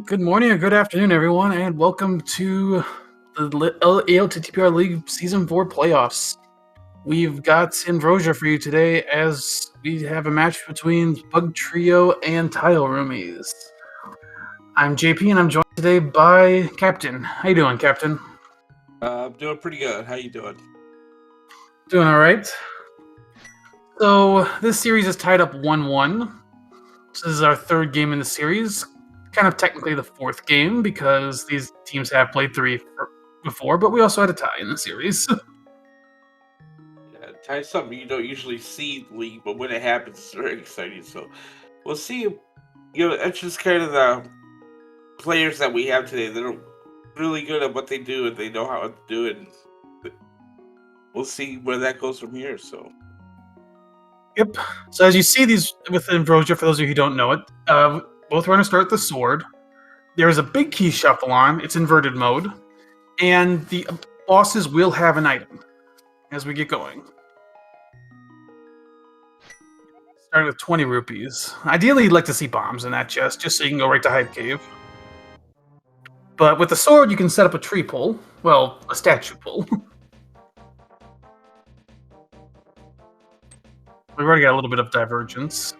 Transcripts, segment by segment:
Good morning or good afternoon, everyone, and welcome to the ALTTPR League Season 4 playoffs. We've got Ambrosia for you today as we have a match between PugTrio and Tile Roomies. I'm JP and I'm joined today by Captain. How you doing, Captain? I'm doing pretty good. How you doing? Doing all right. So this series is tied up 1-1. This is our third game in the series. Kind of technically the fourth game because these teams have played three before, but we also had a tie in the series. Yeah, tie's something you don't usually see in the league, but when it happens, it's very exciting. So we'll see. It's just kind of the players that we have today. They're really good at what they do, and they know how to do it. And we'll see where that goes from here. So. Yep. So as you see these with Ambrosia, for those of you who don't know it, both runners start with the sword. There is a big key shuffle on. It's inverted mode. And the bosses will have an item as we get going. Starting with 20 rupees. Ideally, you'd like to see bombs in that chest, just so you can go right to Hype Cave. But with the sword, you can set up a tree pull. Well, a statue pull. We've already got a little bit of divergence.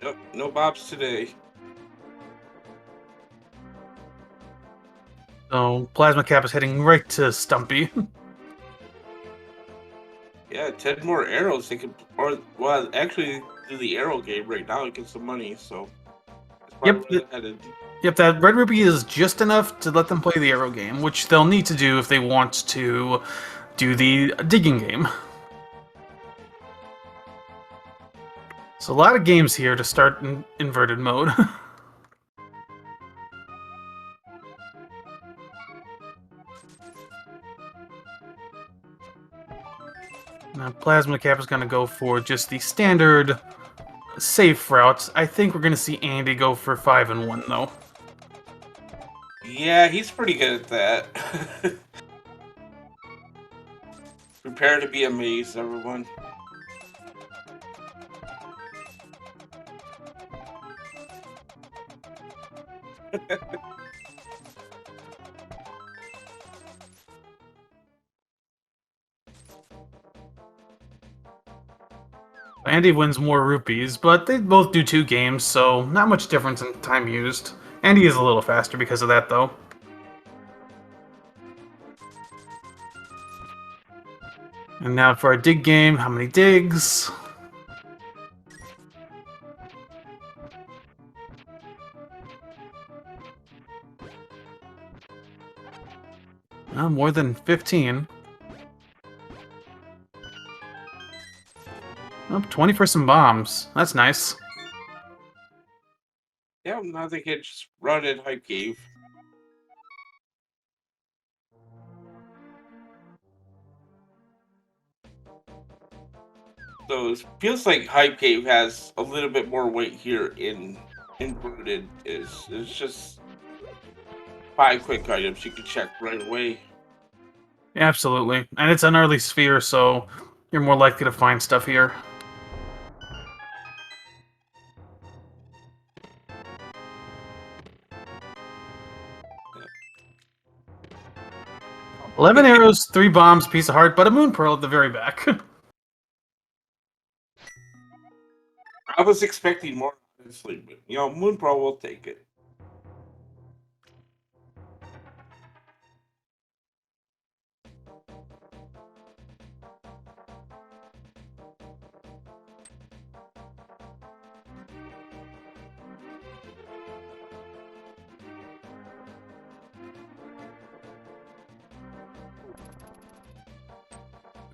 Nope, no bobs today. So Plasma Cap is heading right to Stumpy. Yeah, 10 more arrows. They could, or well, actually, do the arrow game right now and get some money. So. Yep. Yep, that red rupee is just enough to let them play the arrow game, which they'll need to do if they want to do the digging game. So a lot of games here to start in inverted mode. Now Plasma Cap is going to go for just the standard safe route. I think we're going to see Andy go for 5 and 1 though. Yeah, he's pretty good at that. Prepare to be amazed, everyone. Andy wins more rupees, but they both do 2 games, so not much difference in time used. Andy is a little faster because of that though. And now for our dig game, how many digs? More than 15. Oh, 20 for some bombs. That's nice. Yeah, now they can just run in Hype Cave. So it feels like Hype Cave has a little bit more weight here in Inverted. It's just 5 quick items you can check right away. Absolutely. And it's an early sphere, so you're more likely to find stuff here. Yeah. 11 arrows, 3 bombs, piece of heart, but a moon pearl at the very back. I was expecting more, honestly, but Moon Pro will take it.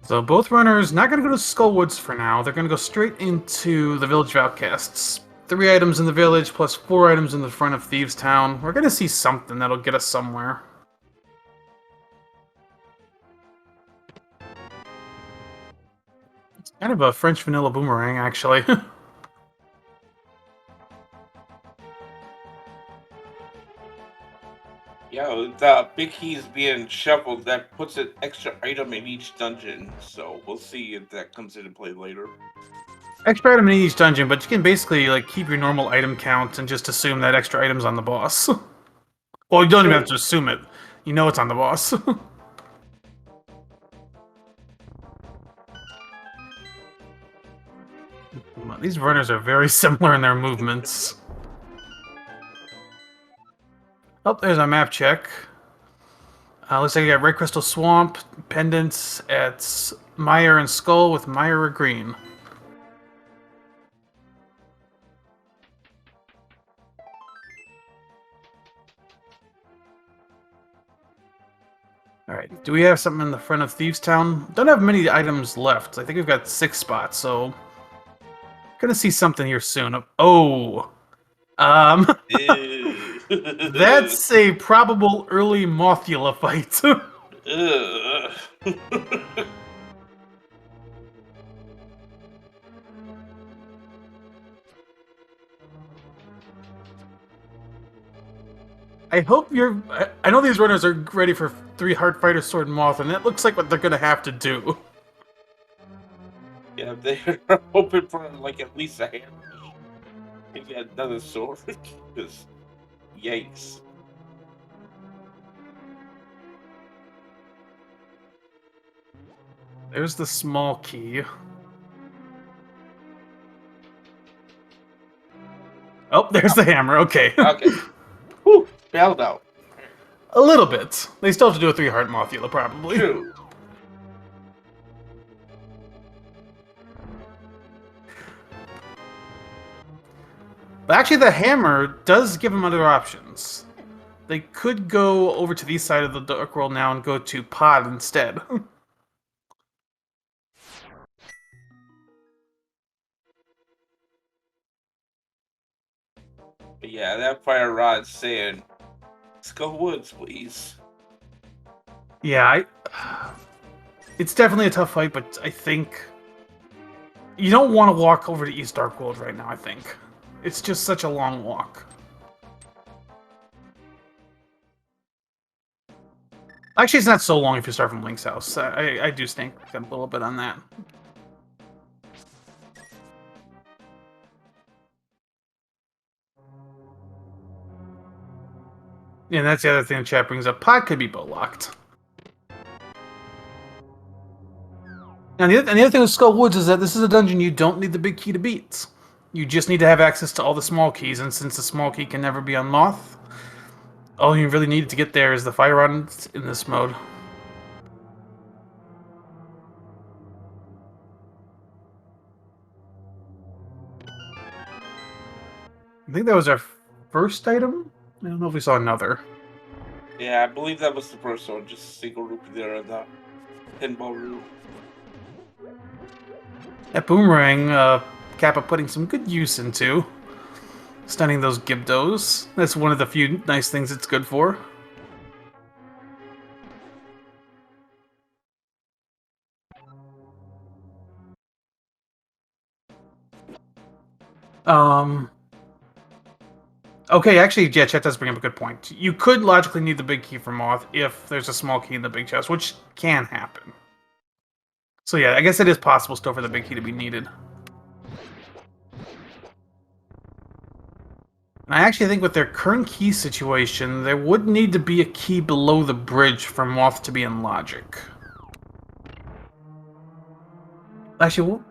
So both runners not going to go to Skullwoods for now. They're going to go straight into the Village of Outcasts. 3 items in the village plus 4 items in the front of Thieves Town. We're going to see something that'll get us somewhere. It's kind of a French vanilla boomerang, actually. Yeah, with the big keys being shuffled, that puts an extra item in each dungeon. So we'll see if that comes into play later. Extra item in each dungeon, but you can basically like keep your normal item count and just assume that extra item's on the boss. Well, you don't even have to assume it. You know it's on the boss. These runners are very similar in their movements. Oh, there's our map check. Looks like you got Red Crystal Swamp, pendants at Mire and Skull with Myra Green. Alright, do we have something in the front of Thieves Town? Don't have many items left. I think we've got 6 spots, so... Gonna see something here soon. Oh! That's a probable early Mothula fight. I hope you're... I know these runners are ready for 3 Heart Fighter Sword Moth, and that looks like what they're gonna have to do. Yeah, they're hoping for like at least a hammer. Maybe another sword. Because, yikes. There's the small key. Oh, there's the hammer. Okay. Okay. Whew, bailed out. A little bit. They still have to do a 3-heart Mothula, probably. True. But actually, the hammer does give them other options. They could go over to the east side of the Dark World now and go to Pod instead. But yeah, that fire rod's saying, let's go woods, please. Yeah, it's definitely a tough fight, but I think you don't want to walk over to East Dark World right now, I think. It's just such a long walk. Actually, it's not so long if you start from Link's house. I do think a little bit on that. Yeah, and that's the other thing the chat brings up. Pod could be bow-locked. And the other thing with Skull Woods is that this is a dungeon you don't need the big key to beat. You just need to have access to all the small keys, and since the small key can never be on Moth, all you really need to get there is the fire rod in this mode. I think that was our first item? I don't know if we saw another. Yeah, I believe that was the first one. Just a single rupee there in the pinball room. That boomerang, Kappa putting some good use into. Stunning those Gibdos. That's one of the few nice things it's good for. Okay, actually, yeah, chat does bring up a good point. You could logically need the big key for Moth if there's a small key in the big chest, which can happen. So yeah, I guess it is possible still for the big key to be needed. And I actually think with their current key situation, there would need to be a key below the bridge for Moth to be in logic. Actually, well,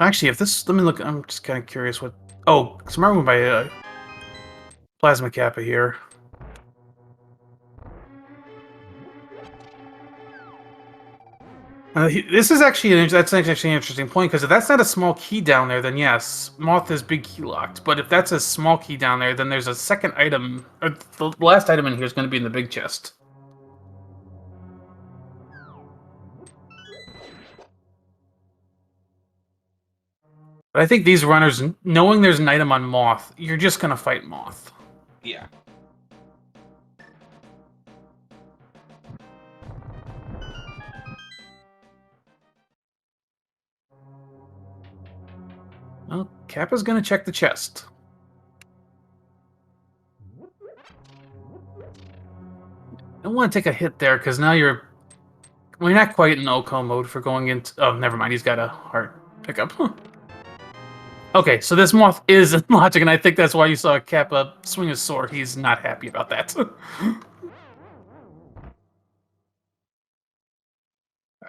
actually, if this, let me look. I'm just kind of curious what. Oh, smart move by Plasma Kappa here. This is actually that's actually an interesting point, because if that's not a small key down there, then yes, Moth is big key locked. But if that's a small key down there, then there's a second item, or the last item in here is going to be in the big chest. But I think these runners, knowing there's an item on Moth, you're just going to fight Moth. Yeah. Well, Kappa's going to check the chest. And want to take a hit there because now you're not quite in OCO mode for going into. Oh, never mind. He's got a heart pickup. Okay, so this moth is in logic, and I think that's why you saw Kappa swing his sword. He's not happy about that. All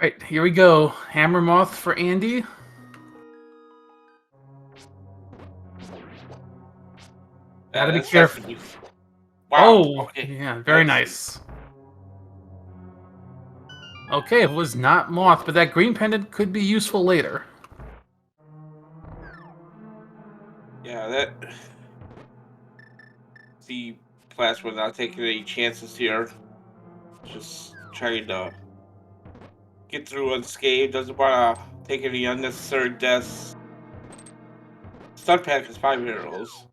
right, here we go. Hammer moth for Andy. Gotta be That's careful. definitely. Wow. Oh, Okay. yeah, very nice. Okay, it was not moth, but that green pendant could be useful later. Yeah, that. The plasma not taking any chances here. Just trying to get through unscathed. Doesn't want to take any unnecessary deaths. Stun pack is 5 arrows.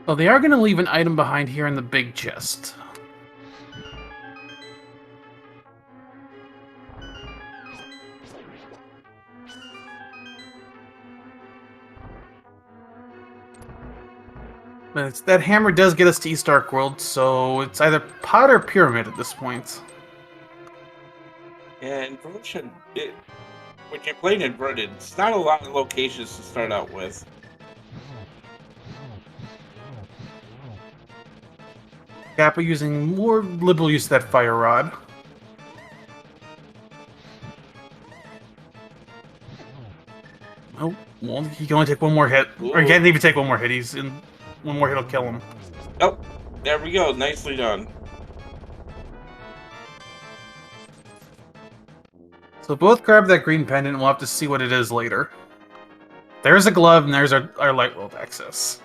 Well, they are going to leave an item behind here in the big chest. But that hammer does get us to East Ark World, so it's either pot or pyramid at this point. And promotion, when you're playing inverted, it's not a lot of locations to start out with. Kappa using more liberal use of that fire rod. Oh, well, he can only take one more hit. Ooh. Or he can't even take one more hit. He's in one more hit will kill him. Oh, there we go. Nicely done. So both grab that green pendant, and we'll have to see what it is later. There's a glove, and there's our light world access.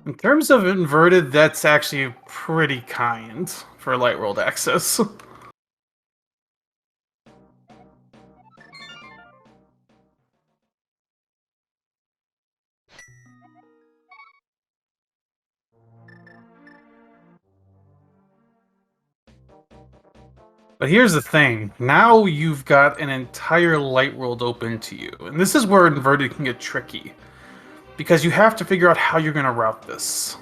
In terms of inverted, that's actually pretty kind for light world access. But here's the thing. Now you've got an entire light world open to you. And this is where inverted can get tricky. Because you have to figure out how you're going to route this.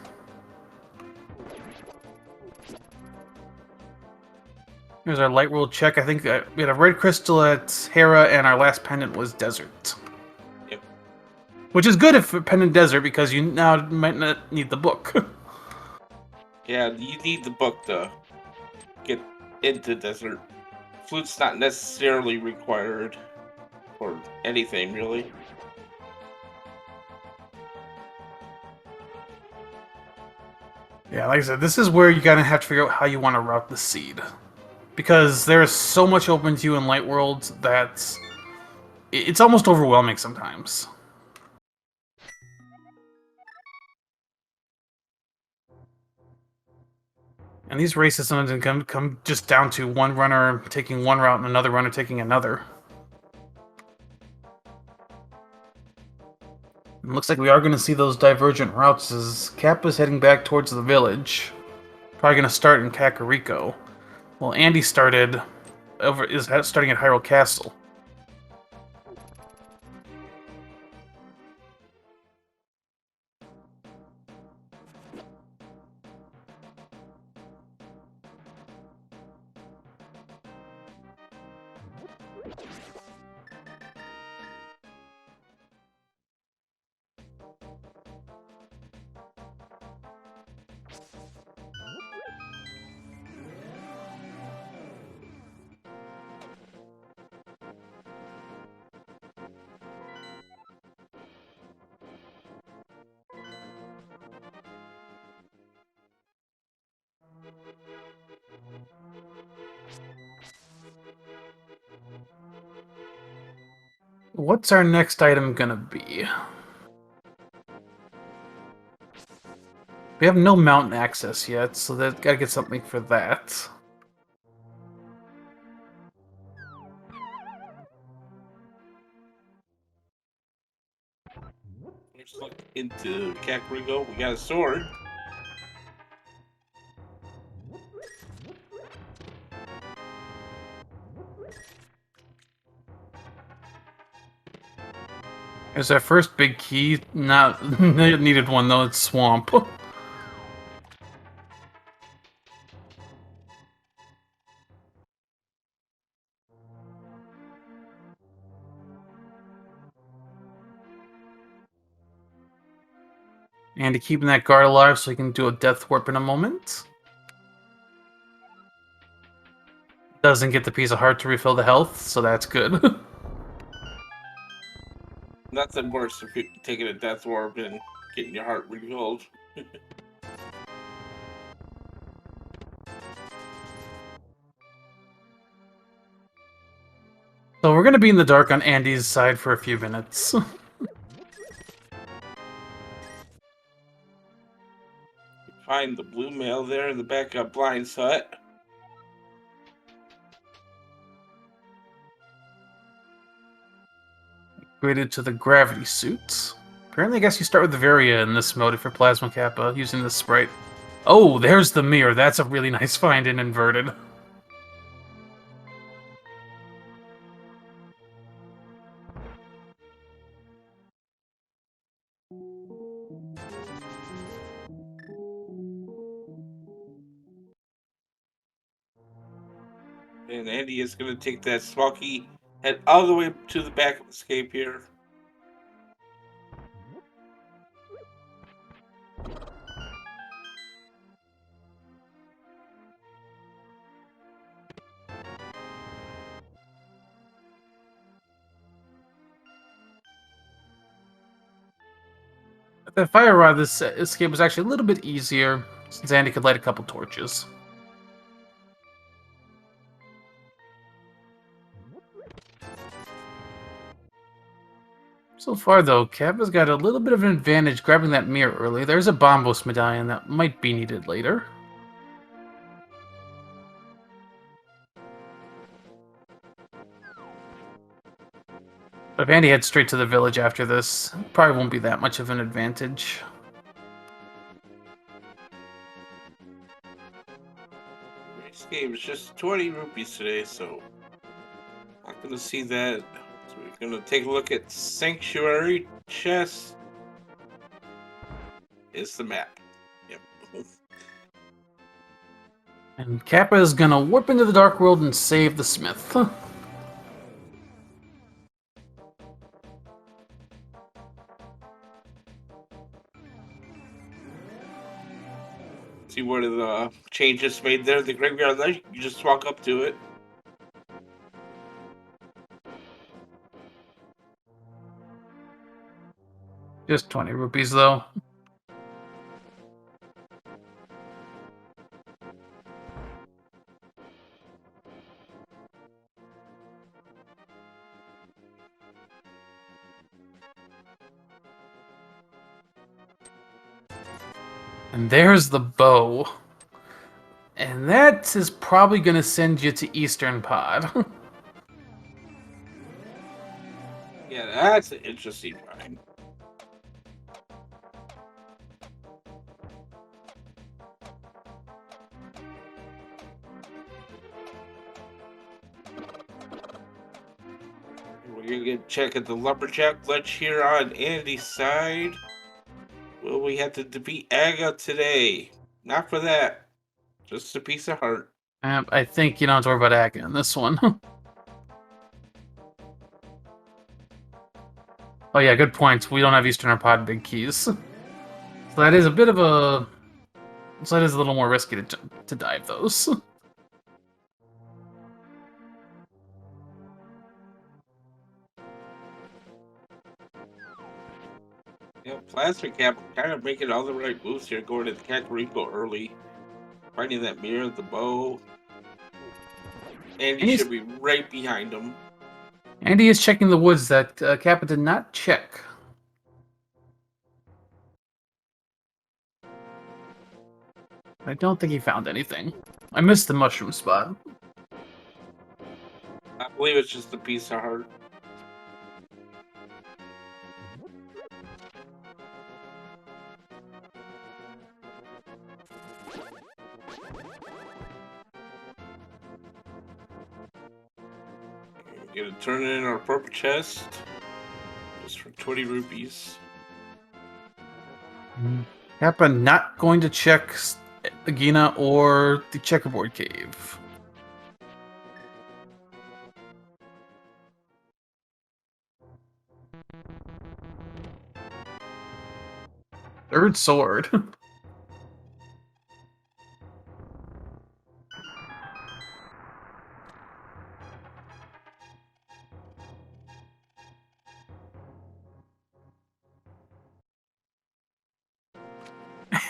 Here's our light world check. I think we had a red crystal at Hera, and our last pendant was desert. Yep. Which is good if pendant desert, because you now might not need the book. Yeah, you need the book to get into desert. Flute's not necessarily required for anything, really. Yeah, like I said, this is where you're going to have to figure out how you want to route the seed. Because there is so much open to you in Light Worlds that it's almost overwhelming sometimes. And these races sometimes come just down to one runner taking one route and another runner taking another. It looks like we are going to see those divergent routes as Kappa's heading back towards the village. Probably going to start in Kakariko. Well, Andy is starting at Hyrule Castle. What's our next item gonna be? We have no mountain access yet, so that gotta get something for that. Let's look into Kakariko. We got a sword. There's our first big key. Not needed one though. It's swamp. And keeping that guard alive so he can do a death warp in a moment. Doesn't get the piece of heart to refill the health, so that's good. Nothing worse than taking a death warp and getting your heart refilled. So we're gonna be in the dark on Andy's side for a few minutes. Find the blue mail there in the backup blind hut. Upgraded to the gravity suits. Apparently, I guess you start with the Varia in this mode for Plasma Kappa using this sprite. Oh, there's the mirror. That's a really nice find in inverted. And Andy is going to take that smoky head all the way to the back of escape here. With that fire rod, this escape was actually a little bit easier since Andy could light a couple torches. So far, though, Kappa's got a little bit of an advantage grabbing that mirror early. There's a Bombos medallion that might be needed later. But if Andy heads straight to the village after this, probably won't be that much of an advantage. This game is just 20 rupees today, so not going to see that. So we're going to take a look at Sanctuary Chest. It's the map. Yep. And Kappa is gonna warp into the Dark World and save the Smith. See what are the changes made there? The graveyard ledge, you just walk up to it. Just 20 rupees, though. And there's the bow. And that is probably going to send you to Eastern Pod. Yeah, that's an interesting find. We're gonna get check at the lumberjack ledge here on Andy's side. Well, we had to defeat Aga today. Not for that. Just a piece of heart. I think you don't have to worry about Akka in this one. Oh yeah, good point. We don't have Eastern Pod big keys. So that is a bit of a... So that is a little more risky to dive those. Yeah, Plastic Cap kind of making all the right moves here, going to the Kakariko early. Finding that mirror, the bow. Andy should be right behind him. Andy is checking the woods that Kappa did not check. I don't think he found anything. I missed the mushroom spot. I believe it's just a piece of heart. We're gonna turn it in our purple chest. Just for 20 rupees. Kappa not going to check Agina or the checkerboard cave. Third sword.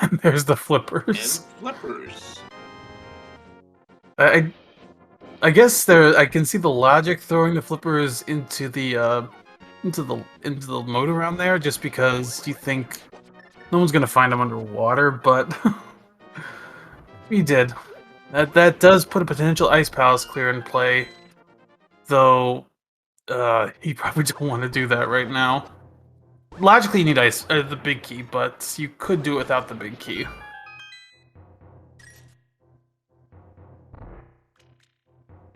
And there's the flippers. And flippers. I guess there I can see the logic throwing the flippers into the moat around there just because you think no one's gonna find them underwater, but he did. That does put a potential ice palace clear in play, though he probably don't want to do that right now. Logically, you need the big key, but you could do it without the big key.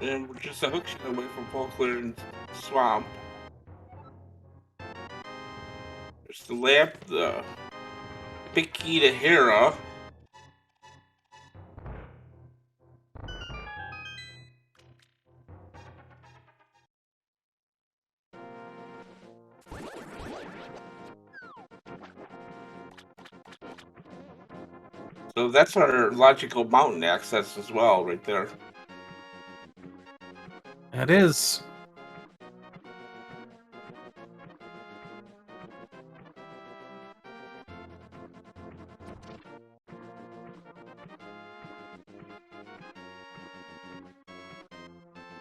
And we're just a hook shot away from full clearing swamp. There's the lamp, the big key to Hera. So that's our logical mountain access as well, right there. That is.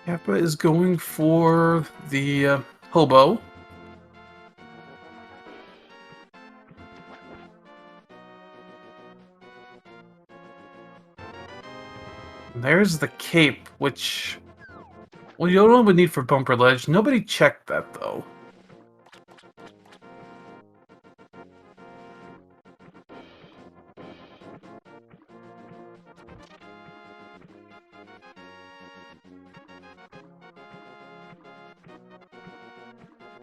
Kappa is going for the hobo. There's the cape, which... Well, you don't would need for bumper ledge. Nobody checked that, though.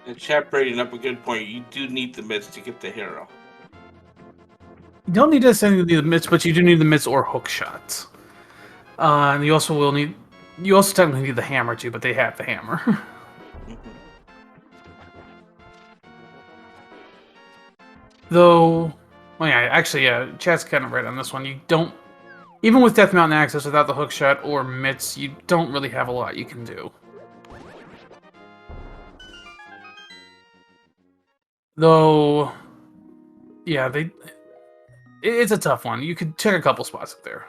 And chat bringing up a good point. You do need the mitts to get the Hero. You don't need necessarily the mitts, but you do need the mitts or hook shots. And you also will need... You also technically need the hammer, too, but they have the hammer. Though... Well, yeah, actually, yeah, chat's kind of right on this one. You don't... Even with Death Mountain access without the hook shot or mitts, you don't really have a lot you can do. Though... Yeah, it's a tough one. You could check a couple spots up there.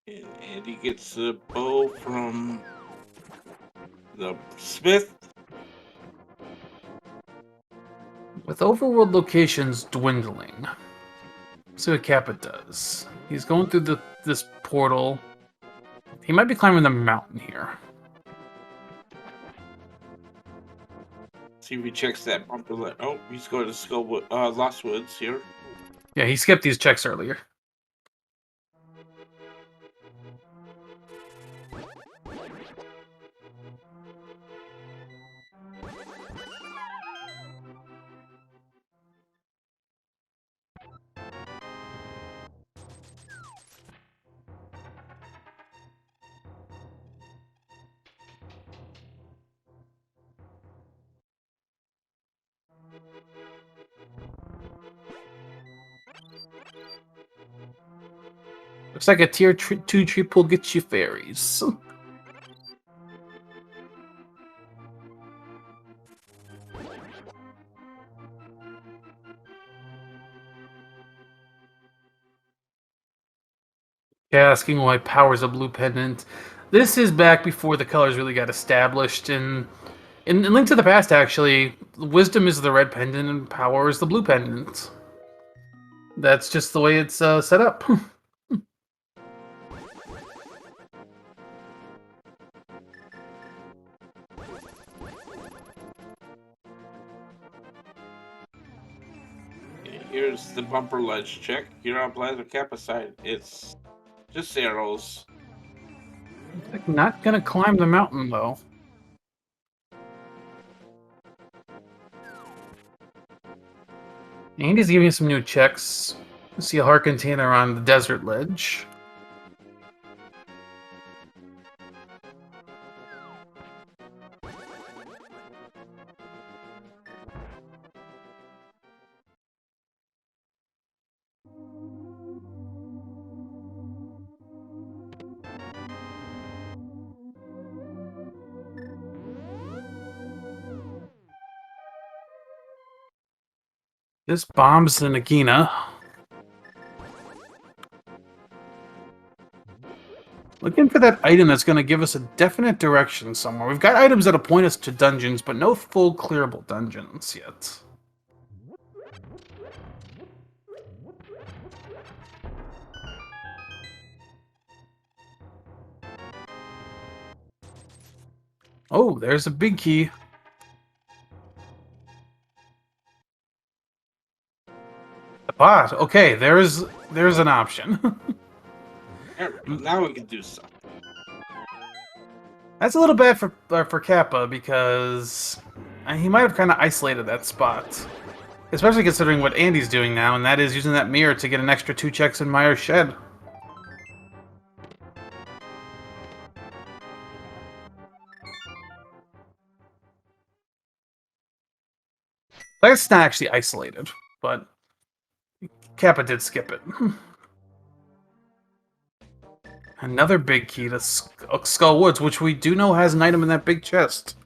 And he gets a bow from the smith. With overworld locations dwindling, see what Kappa does. He's going through this portal. He might be climbing the mountain here. See if he checks that bumper. Oh, he's going to Lost Woods here. Yeah, he skipped these checks earlier. Looks like a tier 2 triple gets you fairies. Asking why power's a blue pendant. This is back before the colors really got established. In Link to the Past, actually, wisdom is the red pendant and power is the blue pendant. That's just the way it's set up. Here's the bumper ledge check. Here on Plasma Kappa side, it's Just arrows. Like, not gonna climb the mountain though. Andy's giving me some new checks. See a heart container on the desert ledge. This bombs the Nagina. Looking for that item that's going to give us a definite direction somewhere. We've got items that'll point us to dungeons, but no full clearable dungeons yet. Oh, there's a big key. The pot. Okay, there's an option. There we go. Now we can do something. That's a little bad for Kappa because he might have kind of isolated that spot. Especially considering what Andy's doing now, and that is using that mirror to get an extra 2 checks in Meyer's shed. That's not actually isolated, but Kappa did skip it. Another big key to Skull Woods, which we do know has an item in that big chest.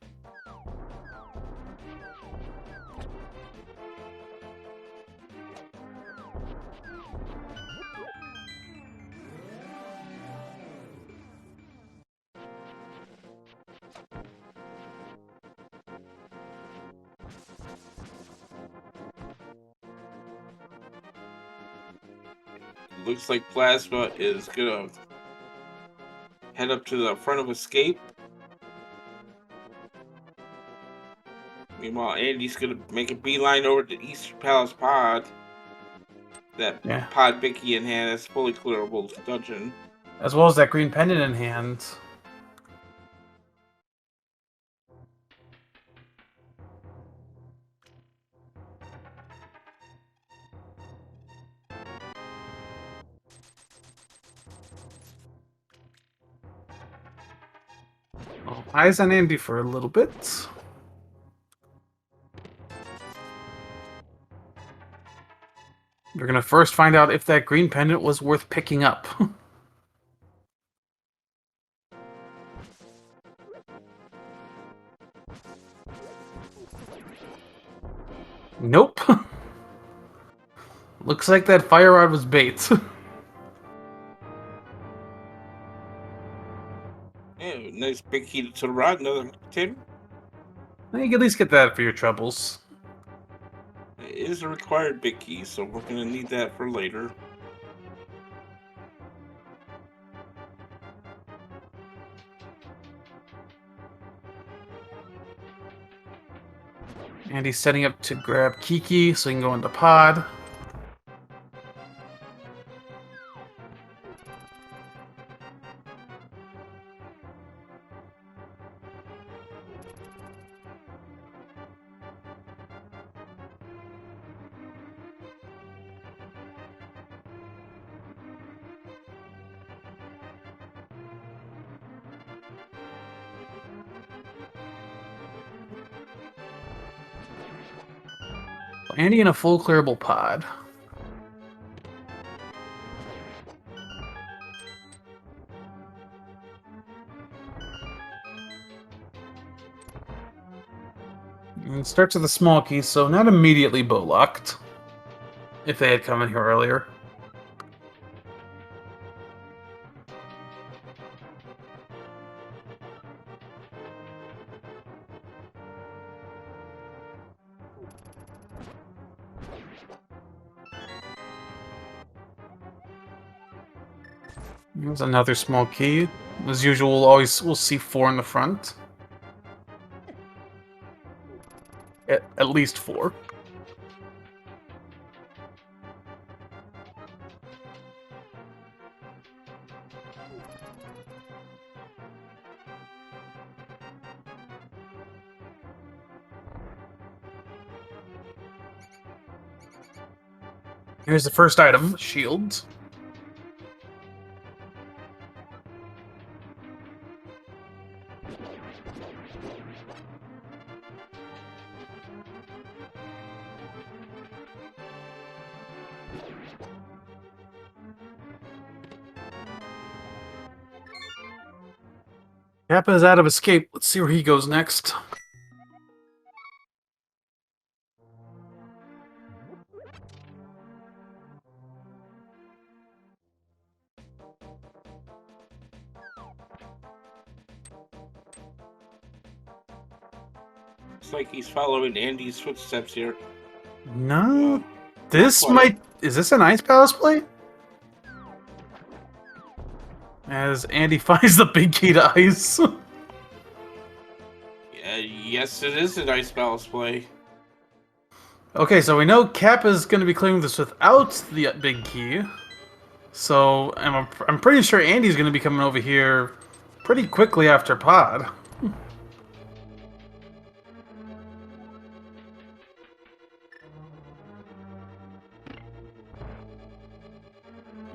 Looks like Plasma is gonna head up to the front of Escape. Meanwhile, Andy's gonna make a beeline over to Eastern Palace Pod. That Pod Bicky in hand is fully clearable dungeon. As well as that green pendant in hand. Well, eyes on Andy for a little bit. We're gonna first find out if that green pendant was worth picking up. Nope. Looks like that fire rod was bait. Yeah, nice big key to the rod, another container. You can at least get that for your troubles. It is a required big key, so we're gonna need that for later. And he's setting up to grab Kiki so he can go into pod. Andy in a full clearable pod. And it starts with a small key, so not immediately bow locked. If they had come in here earlier. There's another small key. As usual, we'll see 4 in the front. At least 4. Here's the first item, shield. Kappa is out of escape. Let's see where he goes next. It's like he's following Andy's footsteps here. No, this quite. might. Is this an Ice Palace play? As Andy finds the big key to ice. Yes, it is a nice balance play. Okay, so we know Kappa's going to be clearing this without the big key. So I'm pretty sure Andy's going to be coming over here pretty quickly after Pod.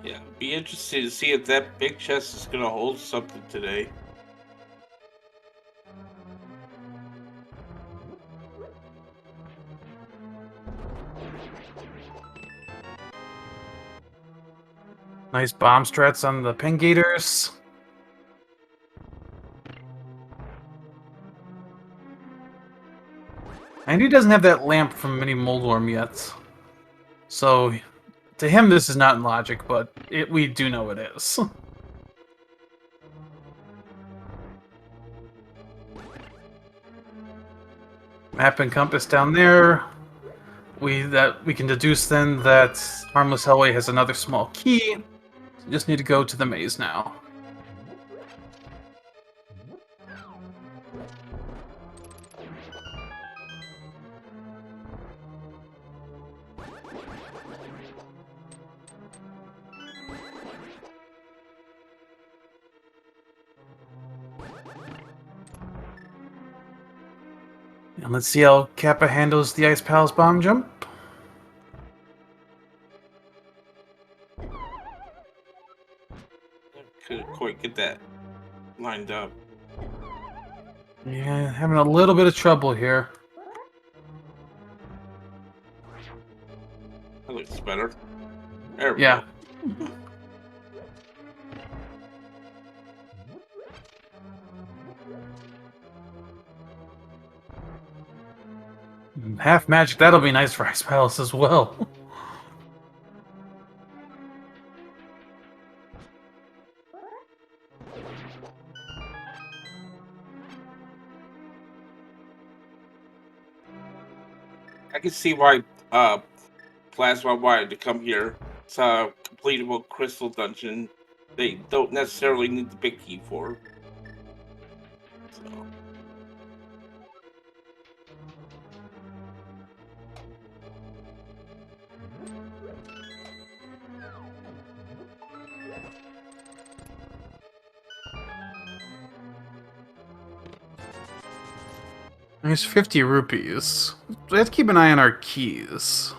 Yeah, be interested to see if that big chest is going to hold something today. Nice bomb strats on the Pengators. Andy doesn't have that lamp from Mini Moldworm yet. So, to him this is not in logic, but we do know it is. Map and compass down there. We can deduce then that Harmless Hellway has another small key. So just need to go to the maze now. And let's see how Kappa handles the Ice Palace bomb jump. Couldn't quite get that lined up. Yeah, having a little bit of trouble here. That looks better. There we Yeah. go. Half magic, that'll be nice for Ice Palace as well. I can see why Plasma wanted to come here. It's a completable crystal dungeon. They don't necessarily need the big key for. So. There's 50 rupees. We have to keep an eye on our keys.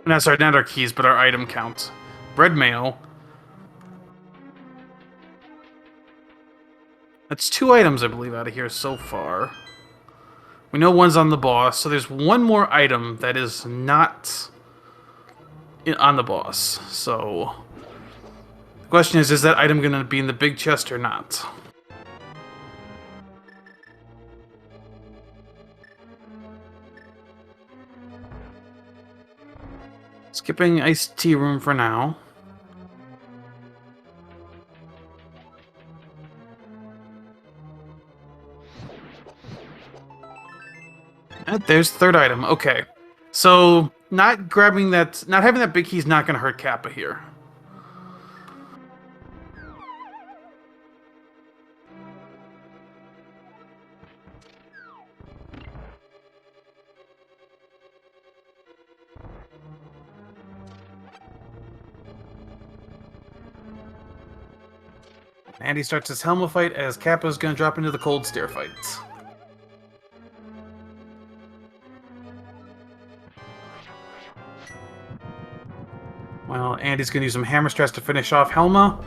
No, sorry, not our keys, but our item count. Bread mail. That's 2 items, I believe, out of here so far. We know one's on the boss, so there's one more item that is not on the boss. So, the question is that item going to be in the big chest or not? Skipping iced tea room for now. There's the third item. Okay. So, not having that big key is not going to hurt Kappa here. Andy starts his Helma fight as Kappa's gonna drop into the cold stare fight. Well, Andy's gonna use some hammer stress to finish off Helma.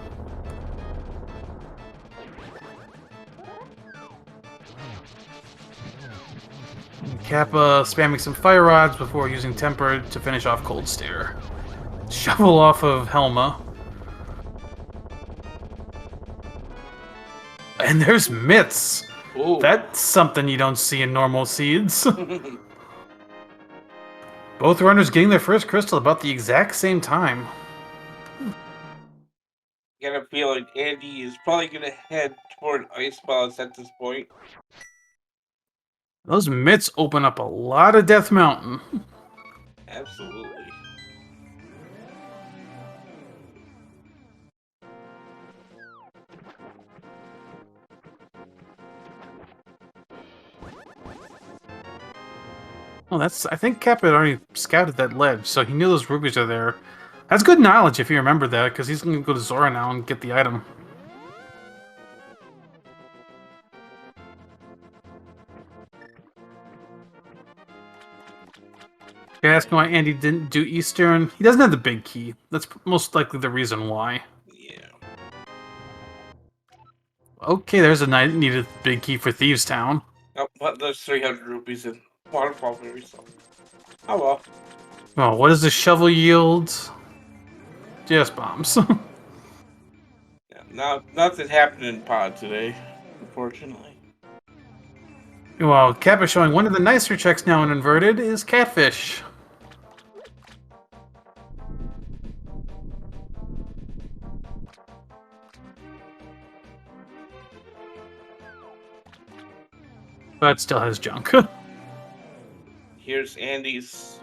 Kappa spamming some fire rods before using temper to finish off cold stare. Shovel off of Helma. And there's mitts. Ooh. That's something you don't see in normal seeds. Both runners getting their first crystal about the exact same time. Got a feeling Andy is probably gonna head toward ice balls at this point. Those mitts open up a lot of Death Mountain. Absolutely. Well, I think Kappa had already scouted that ledge, so he knew those rubies are there. That's good knowledge if you remember that, because he's going to go to Zora now and get the item. You're asking why Andy didn't do Eastern? He doesn't have the big key. That's most likely the reason why. Yeah. Okay, there's a needed big key for Thieves Town. Oh, but there's 300 rupees in waterfall berries. So. Oh well. Oh, what does the shovel yield? Just bombs. Yeah, nothing happened in pod today, unfortunately. Well, Kappa showing one of the nicer checks now in inverted is Catfish. But still has junk. Here's Andy's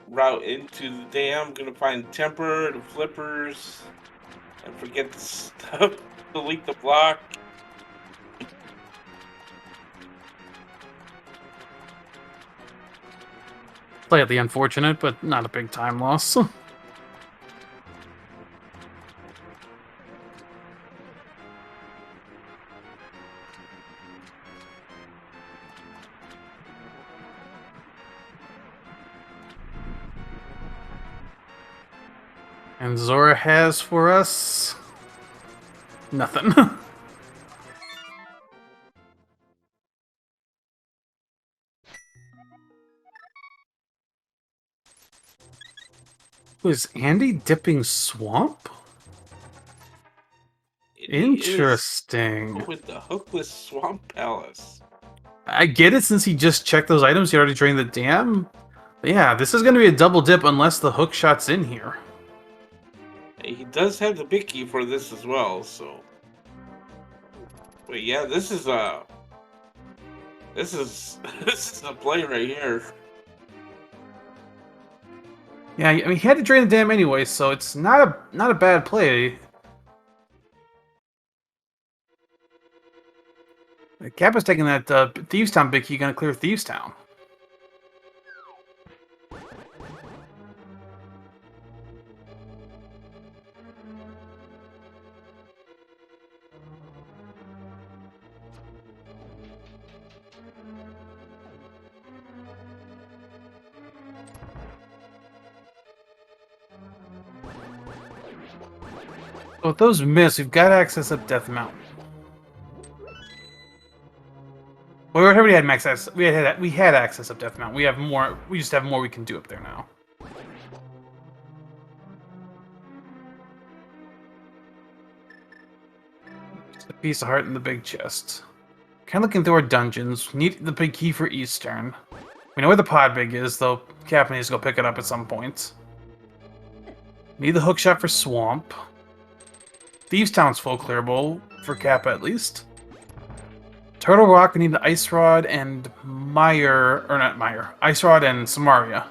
route into the dam. Gonna find temper, the flippers, and forget the stuff. Delete the block. Slightly unfortunate, but not a big time loss. And Zora has for us nothing. Was Andy dipping swamp? Interesting. With the hookless swamp palace. I get it since he just checked those items, he already drained the dam. But yeah, this is going to be a double dip unless the hook shot's in here. He does have the big key for this as well, so. But yeah, this is this is a play right here. Yeah, I mean he had to drain the dam anyway, so it's not a bad play. Kappa's taking that Thieves Town big key, gonna clear Thieves Town. So with those miss, we've got access up Death Mountain. We already had max access. We had access up Death Mountain. We have more. We just have more we can do up there now. Just a piece of heart in the big chest. Kind of looking through our dungeons. Need the big key for Eastern. We know where the pod big is, though. Kappa needs to go pick it up at some point. Need the hookshot for Swamp. Thieves Town's full clearable for Kappa at least. Turtle Rock, we need the Ice Rod and Ice Rod and Samaria.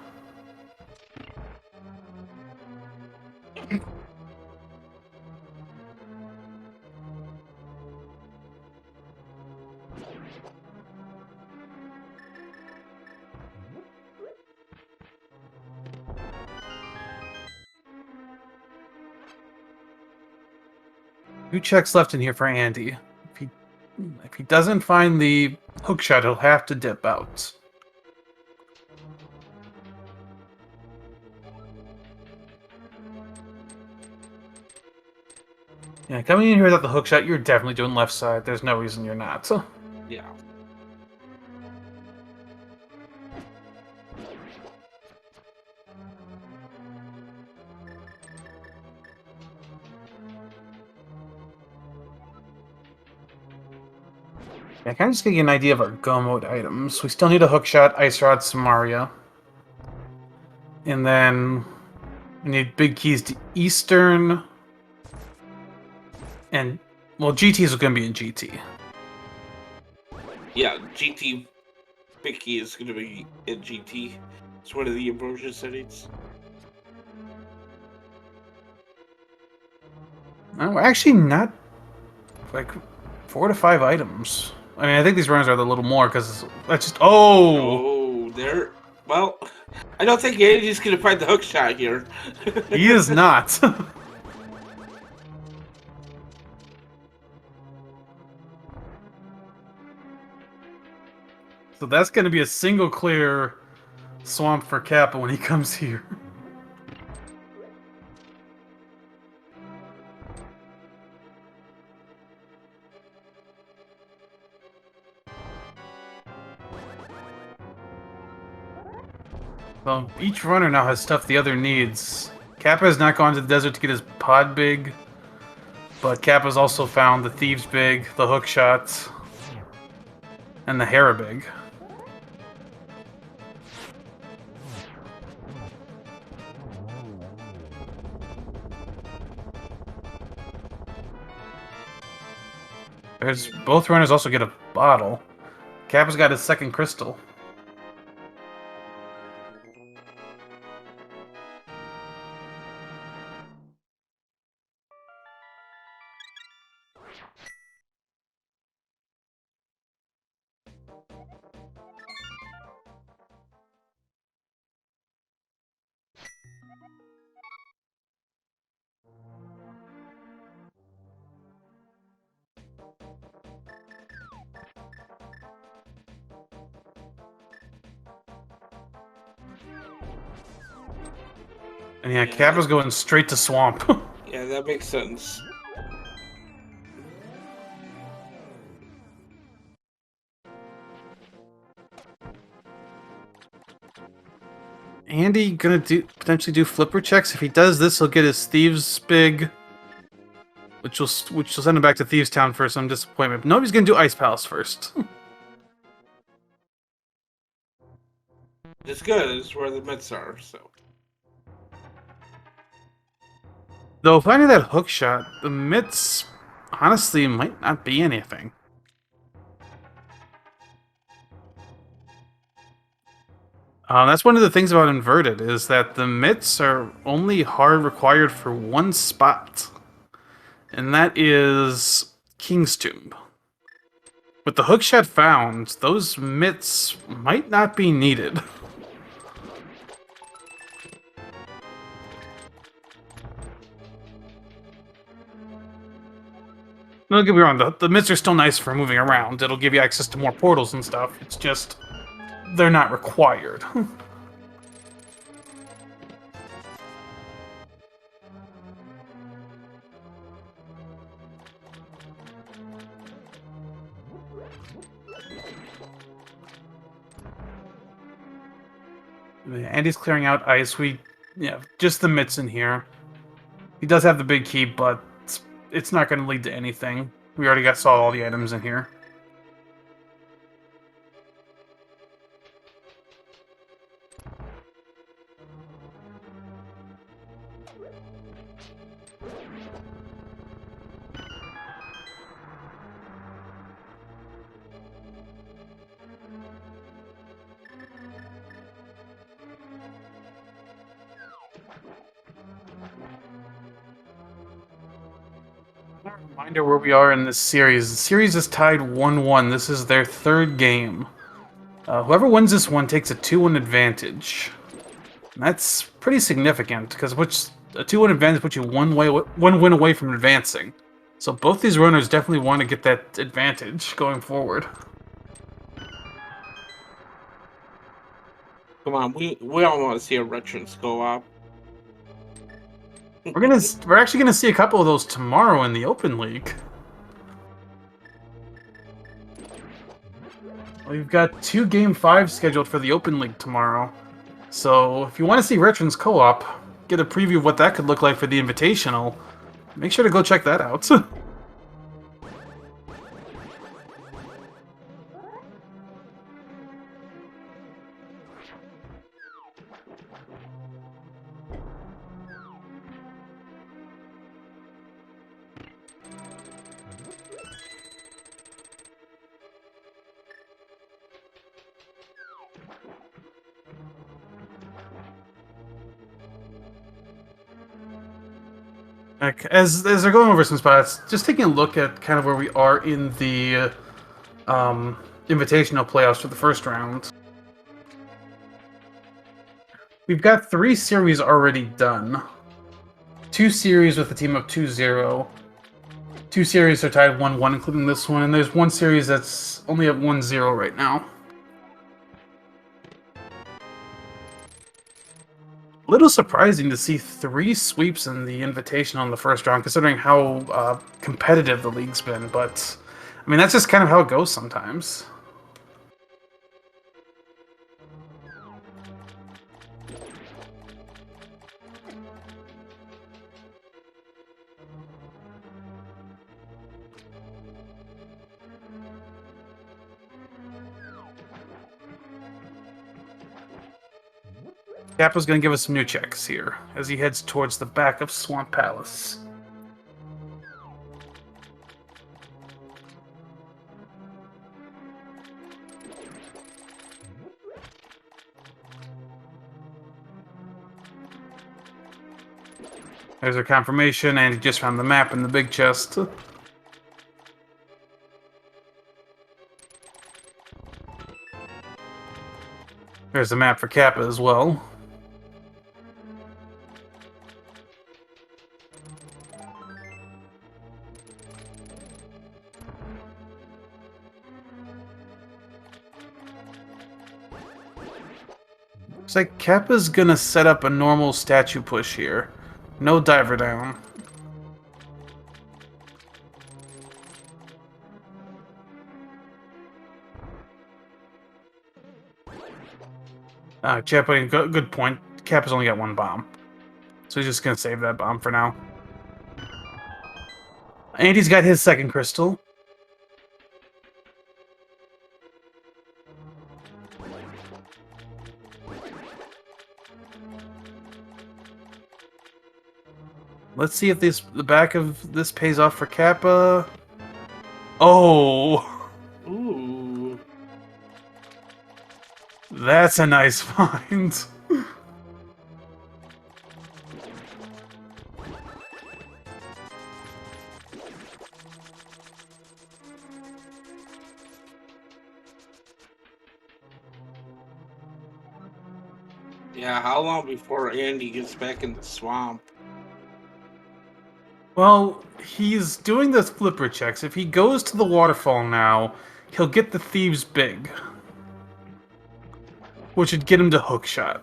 2 checks left in here for Andy. If he doesn't find the hook shot, he'll have to dip out. Yeah, coming in here without the hook shot, you're definitely doing left side. There's no reason you're not. Yeah. Yeah, kind of just get you an idea of our go mode items. We still need a hook shot, ice rod, Samaria. And then we need big keys to Eastern. And, well, GTs are going to be in GT. Yeah, GT big key is going to be in GT. It's one of the ambrosia settings. We're actually not, like, 4 to 5 items. I mean, I think these runners are a little more, because that's just... Oh! Oh, there... Well, I don't think Andy's going to find the hook shot here. He is not. So that's going to be a single clear swamp for Kappa when he comes here. Well, each runner now has stuff the other needs. Kappa has not gone to the desert to get his pod big, but Kappa's also found the thieves big, the hook shot, and the Hera big. There's both runners also get a bottle. Kappa's got his second crystal. And yeah, Kappa's going straight to swamp. Yeah, that makes sense. Andy gonna potentially do flipper checks. If he does this, he'll get his thieves big, which will send him back to Thieves Town for some disappointment. But nobody's gonna do Ice Palace first. It's good. It's where the mitts are, so... Though finding that hook shot, the mitts honestly might not be anything. That's one of the things about Inverted, is that the mitts are only hard required for one spot. And that is King's Tomb. With the hookshot found, those mitts might not be needed. Don't get me wrong, the mitts are still nice for moving around. It'll give you access to more portals and stuff. It's just, they're not required. Andy's clearing out ice. Just the mitts in here. He does have the big key, but it's not going to lead to anything. We already saw all the items in here. Reminder where we are in this series. The series is tied 1-1. This is their third game. Whoever wins this one takes a 2-1 advantage. And that's pretty significant, because a 2-1 advantage puts you one win away from advancing. So both these runners definitely want to get that advantage going forward. Come on, we all want to see a veterans go up. We're actually gonna see a couple of those tomorrow in the Open League. We've got 2 Game 5 scheduled for the Open League tomorrow. So if you want to see veterans co-op, get a preview of what that could look like for the Invitational, make sure to go check that out. As they're going over some spots, just taking a look at kind of where we are in the Invitational playoffs for the first round. We've got 3 series already done. 2 series with a team of 2-0. 2 series are tied 1-1, including this one, and there's 1 series that's only at 1-0 right now. A little surprising to see 3 sweeps in the Invitational in the first round, considering how competitive the league's been, but I mean, that's just kind of how it goes sometimes. Kappa's going to give us some new checks here, as he heads towards the back of Swamp Palace. There's our confirmation, and he just found the map in the big chest. There's the map for Kappa as well. Looks like Kappa's gonna set up a normal statue push here. No diver down. Chad putting good point. Kappa's only got 1 bomb. So he's just gonna save that bomb for now. And he's got his second crystal. Let's see if the back of this pays off for Kappa. Oh! Ooh. That's a nice find. Yeah, how long before Andy gets back in the swamp? Well, he's doing those flipper checks. If he goes to the waterfall now, he'll get the Thieves Big, which would get him to hook shot.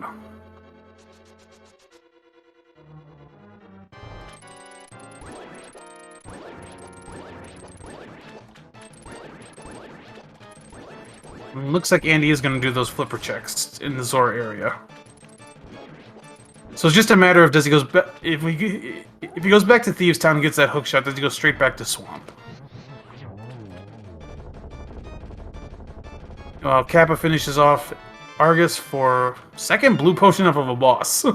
Looks like Andy is going to do those flipper checks in the Zora area. So it's just a matter of does he goes if he goes back to Thieves Town and gets that hook shot, does he go straight back to Swamp? Well, Kappa finishes off Argus for second blue potion up of a boss.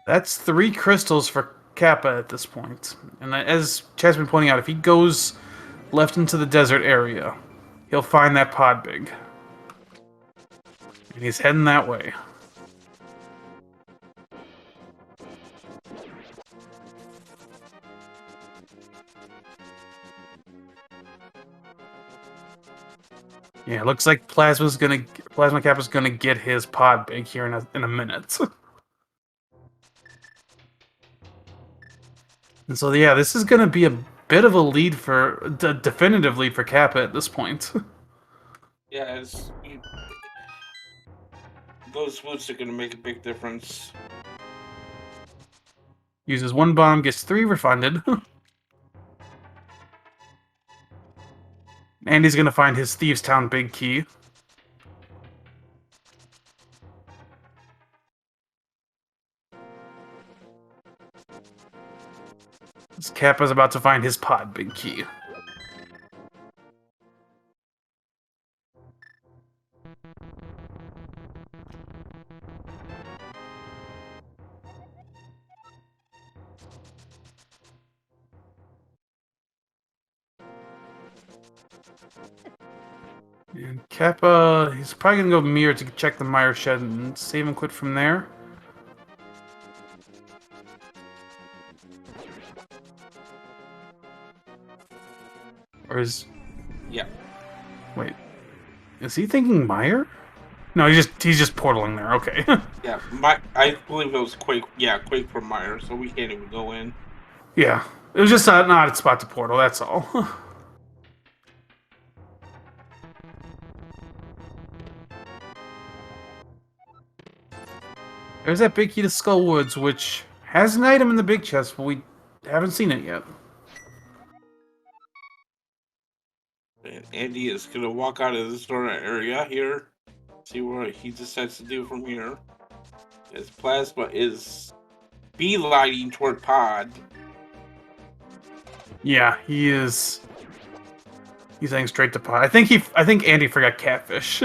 That's 3 crystals for Kappa at this point. And as Chad's been pointing out, if he goes left into the desert area, he'll find that pod big. And he's heading that way. Yeah, it looks like Plasma Kappa's gonna get his pod big here in a minute. And so yeah, this is gonna be a bit of a lead definitive lead for Kappa at this point. Yeah, those boots are gonna make a big difference. Uses 1 bomb, gets 3 refunded. And he's gonna find his Thieves Town big key. This Kappa's about to find his pod big key. And Kappa, he's probably gonna go Mirror to check the Mire Shed and save and quit from there. Or is... Yeah. Wait. Is he thinking Mire? No, he's just portaling there, okay. Yeah, I believe it was Quake. Yeah, Quake from Meyer, so we can't even go in. Yeah. It was just an odd spot to portal, that's all. There's that big key to Skull Woods, which has an item in the big chest, but we haven't seen it yet. And Andy is gonna walk out of this door area here, see what he decides to do from here. As Plasma is beelining toward Pod. Yeah, he is. He's heading straight to Pod. I think Andy forgot Catfish.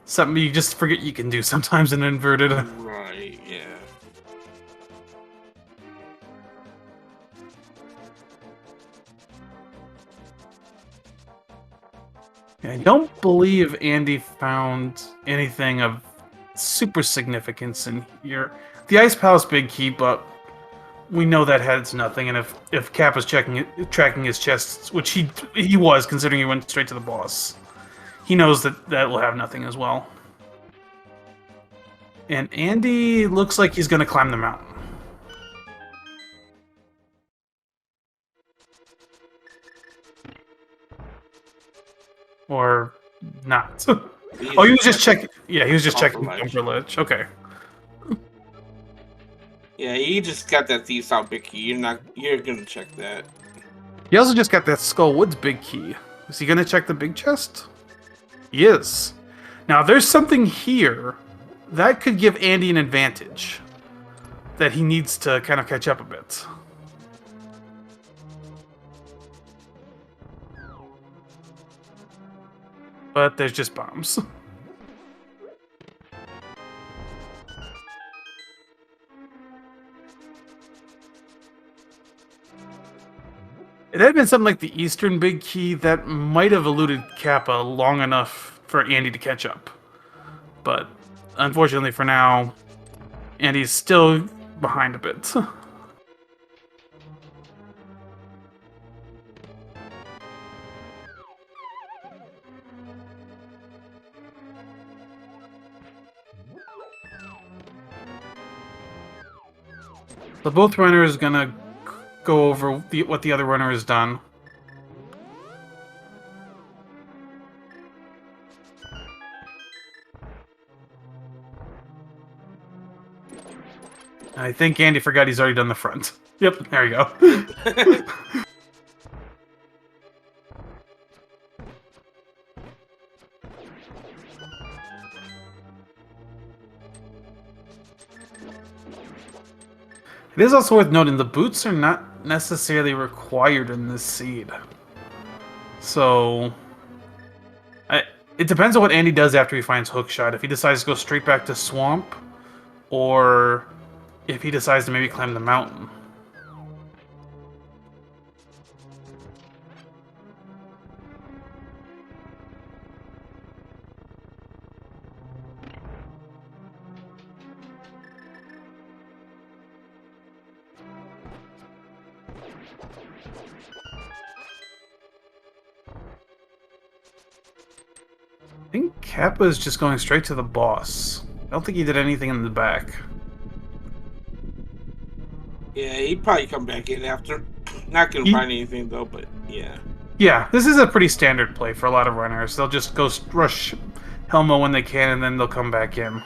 Something you just forget you can do sometimes in Inverted. Right, yeah. I don't believe Andy found anything of super significance in here. The Ice Palace big key, but we know that has nothing. And if Cap was tracking his chests, which he was, considering he went straight to the boss, he knows that will have nothing as well. And Andy looks like he's going to climb the mountain. Or not. Oh, he was just checking. Yeah, he was just checking the Jumper Ledge. Okay. Yeah, he just got that Thieves Out big key. You're gonna check that. He also just got that Skull Woods big key. Is he gonna check the big chest? He is. Now, there's something here that could give Andy an advantage that he needs to kind of catch up a bit. But there's just bombs. It had been something like the Eastern Big Key that might have eluded Kappa long enough for Andy to catch up. But unfortunately for now, Andy's still behind a bit. So both runners gonna go over what the other runner has done. I think Andy forgot he's already done the front. Yep, there you go. It is also worth noting the boots are not necessarily required in this seed. So, it depends on what Andy does after he finds Hookshot. If he decides to go straight back to Swamp, or if he decides to maybe climb the mountain. think Kappa is just going straight to the boss. I don't think he did anything in the back. Yeah, he'd probably come back in after. Not gonna find anything though, but yeah. Yeah, this is a pretty standard play for a lot of runners. They'll just go rush Helmo when they can, and then they'll come back in.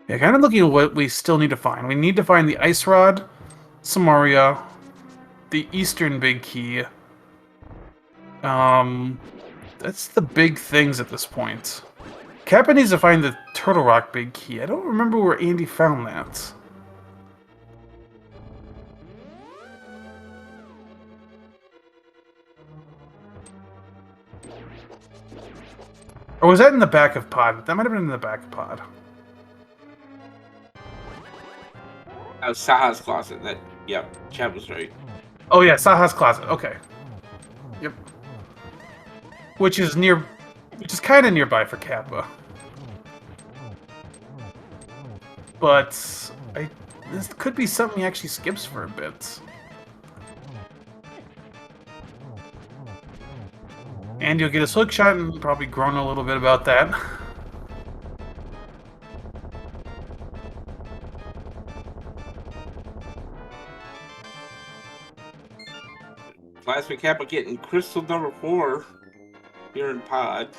Yeah, kind of looking at what we still need to find. We need to find the Ice Rod, Samaria, the Eastern Big Key. That's the big things at this point. Kappa needs to find the Turtle Rock Big Key. I don't remember where Andy found that. Or was that in the back of Pod? That might have been in the back of Pod. Saha's closet. Yep, Chad was right. Oh yeah, Saha's closet. Okay. Yep. Which is kind of nearby for Kappa. But this could be something he actually skips for a bit. And you'll get his hook shot and probably groan a little bit about that. Plasma Kappa getting crystal number 4 here in Pod.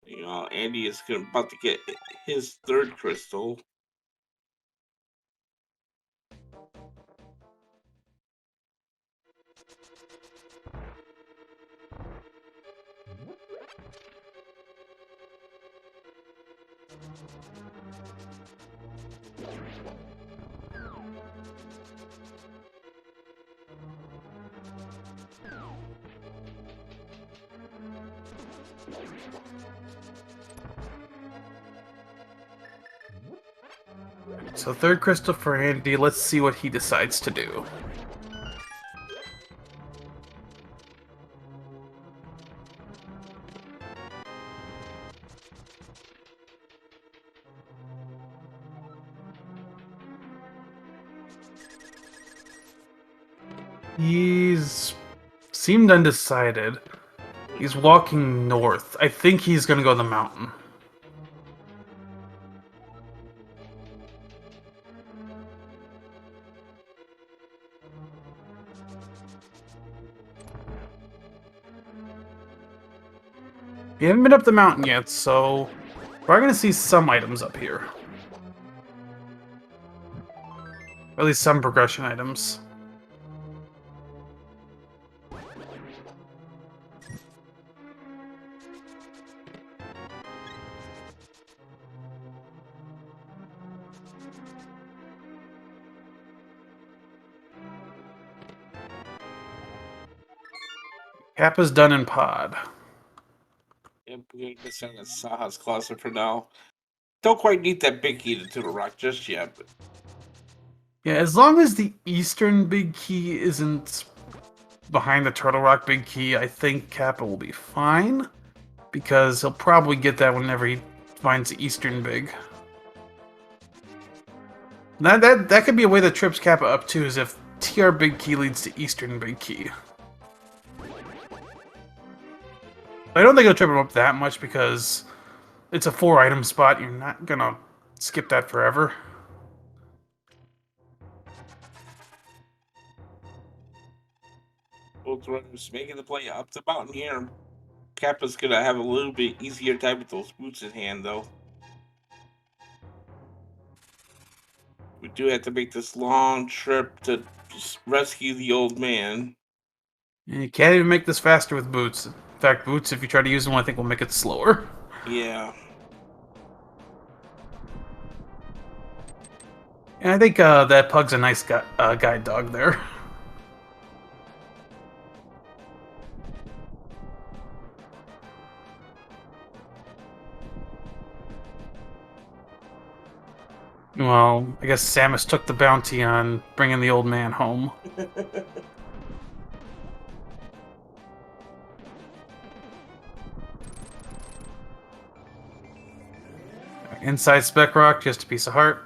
You know, Andy is about to get his 3rd crystal. So 3rd crystal for Andy. Let's see what he decides to do. He's seemed undecided. He's walking north. I think he's gonna go to the mountain. We haven't been up the mountain yet, so we're gonna see some items up here. Or at least some progression items. Kappa's done in Pod. Yep, we're gonna miss out on Saha's closet for now. Don't quite need that big key to the rock just yet. But... Yeah, as long as the Eastern Big Key isn't behind the Turtle Rock Big Key, I think Kappa will be fine. Because he'll probably get that whenever he finds the Eastern Big. That could be a way that trips Kappa up too, is if TR Big Key leads to Eastern Big Key. I don't think it'll trip him up that much because it's a 4-item spot. You're not gonna skip that forever. Both runners making the play up the mountain here. Kappa's gonna have a little bit easier time with those boots in hand, though. We do have to make this long trip to rescue the old man. You can't even make this faster with boots. In fact, boots, if you try to use them, I think will make it slower. Yeah. And I think that Pug's a nice guide dog there. Well, I guess Samus took the bounty on bringing the old man home. Inside Spec Rock, just a piece of heart.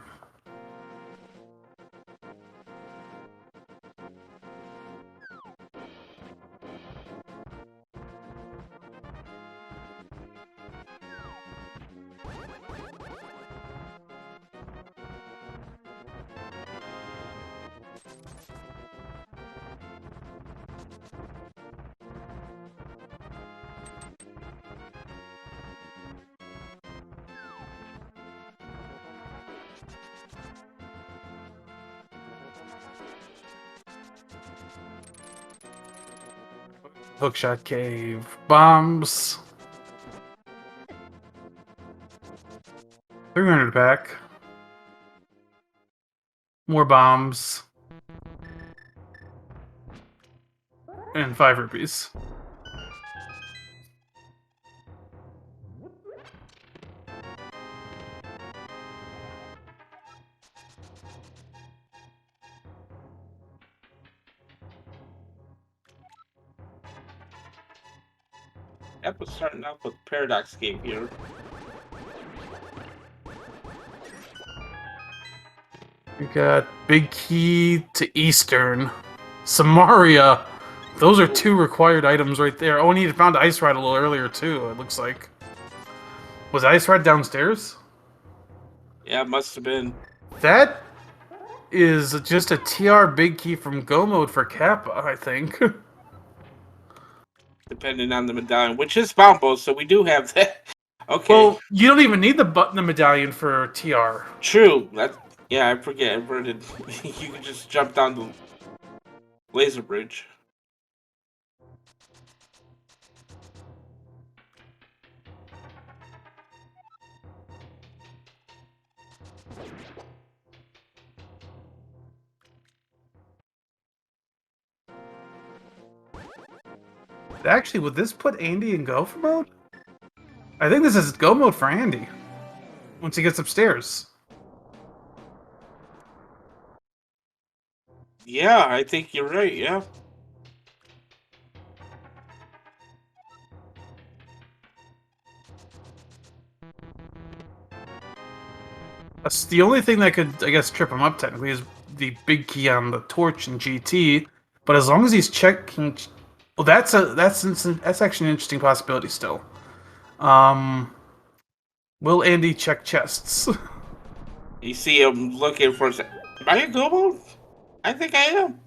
Hookshot Cave. Bombs. 300 back. More bombs. And 5 rupees. That was starting off with Paradox game here. We got Big Key to Eastern. Samaria. Those are 2 required items right there. Oh, we need to found Ice Ride a little earlier too, it looks like. Was Ice Ride downstairs? Yeah, it must have been. That is just a TR Big Key from Go Mode for Kappa, I think. Depending on the medallion, which is Bombo, so we do have that. Okay. Well, you don't even need the medallion for TR. True. Yeah, I forget. Inverted. You can just jump down the laser bridge. Actually, would this put Andy in Go for mode? I think this is Go mode for Andy. Once he gets upstairs. Yeah, I think you're right, yeah. That's the only thing that could, I guess, trip him up technically is the big key on the torch in GT. But as long as he's checking, well, that's actually an interesting possibility still. Will Andy check chests? You see him looking for... Am I in Go mode? I think I am.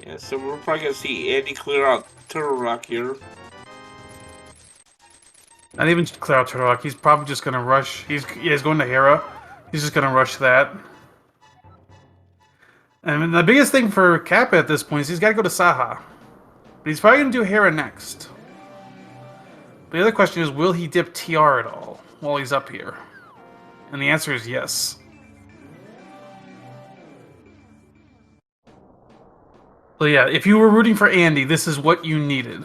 Yeah, so we're probably gonna see Andy clear out Turtle Rock here. Not even clear out Turtle Rock. He's probably just gonna rush. He's going to Hera. He's just gonna rush that. And the biggest thing for Kappa at this point is he's got to go to Saha. But he's probably gonna do Hera next. But the other question is, will he dip TR at all while he's up here? And the answer is yes. So yeah, if you were rooting for Andy, this is what you needed.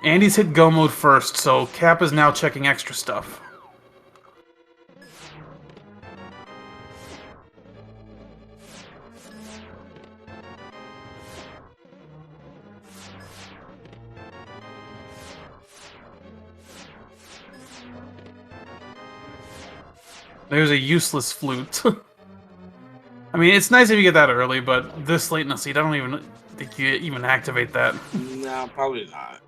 Andy's hit Go mode first, so Kappa's now checking extra stuff. There's a useless flute. I mean, it's nice if you get that early, but this late in the seed, I don't even think you even activate that. No, probably not.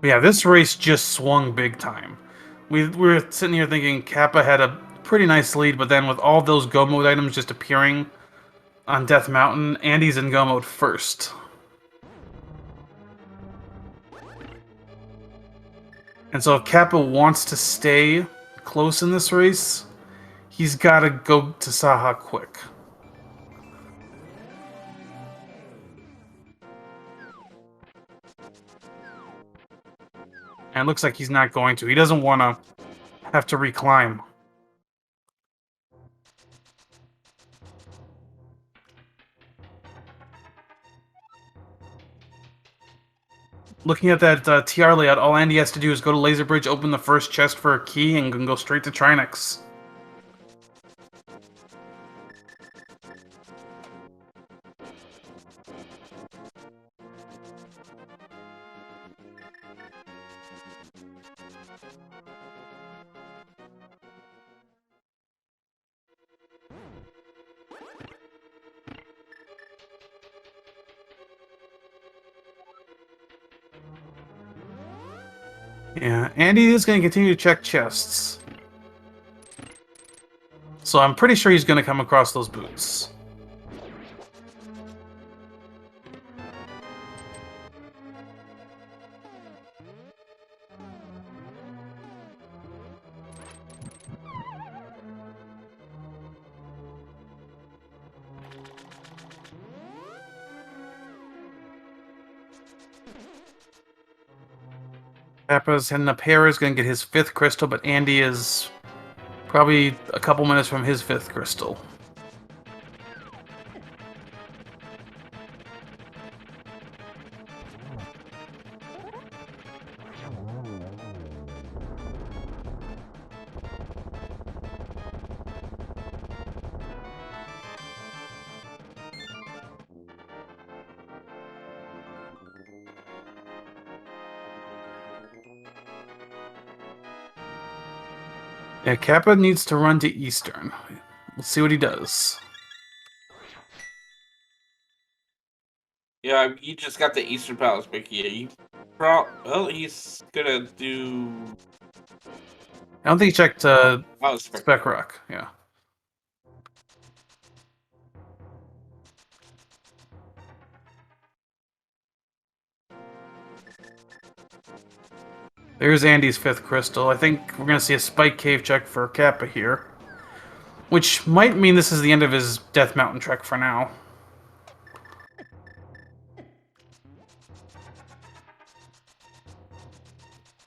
But yeah, this race just swung big time. We were sitting here thinking Kappa had a pretty nice lead, but then with all those Go mode items just appearing on Death Mountain, Andy's in Go mode first. And so if Kappa wants to stay close in this race, he's got to go to Saha quick. And it looks like he's not going to. He doesn't want to have to reclimb. looking at that TR layout, all Andy has to do is go to Laser Bridge, open the first chest for a key, and can go straight to Trinix. Yeah, Andy is going to continue to check chests. So I'm pretty sure he's going to come across those boots. Kappa's heading up here, is going to get his 5th crystal, but Andy is probably a couple minutes from his 5th crystal. Yeah, Kappa needs to run to Eastern. We'll see what he does. Yeah, he just got the Eastern Palace pick. Yeah, well, he's gonna do. I don't think he checked Spec. Spec Rock. Yeah. There's Andy's 5th crystal. I think we're going to see a Spike Cave check for Kappa here. Which might mean this is the end of his Death Mountain trek for now.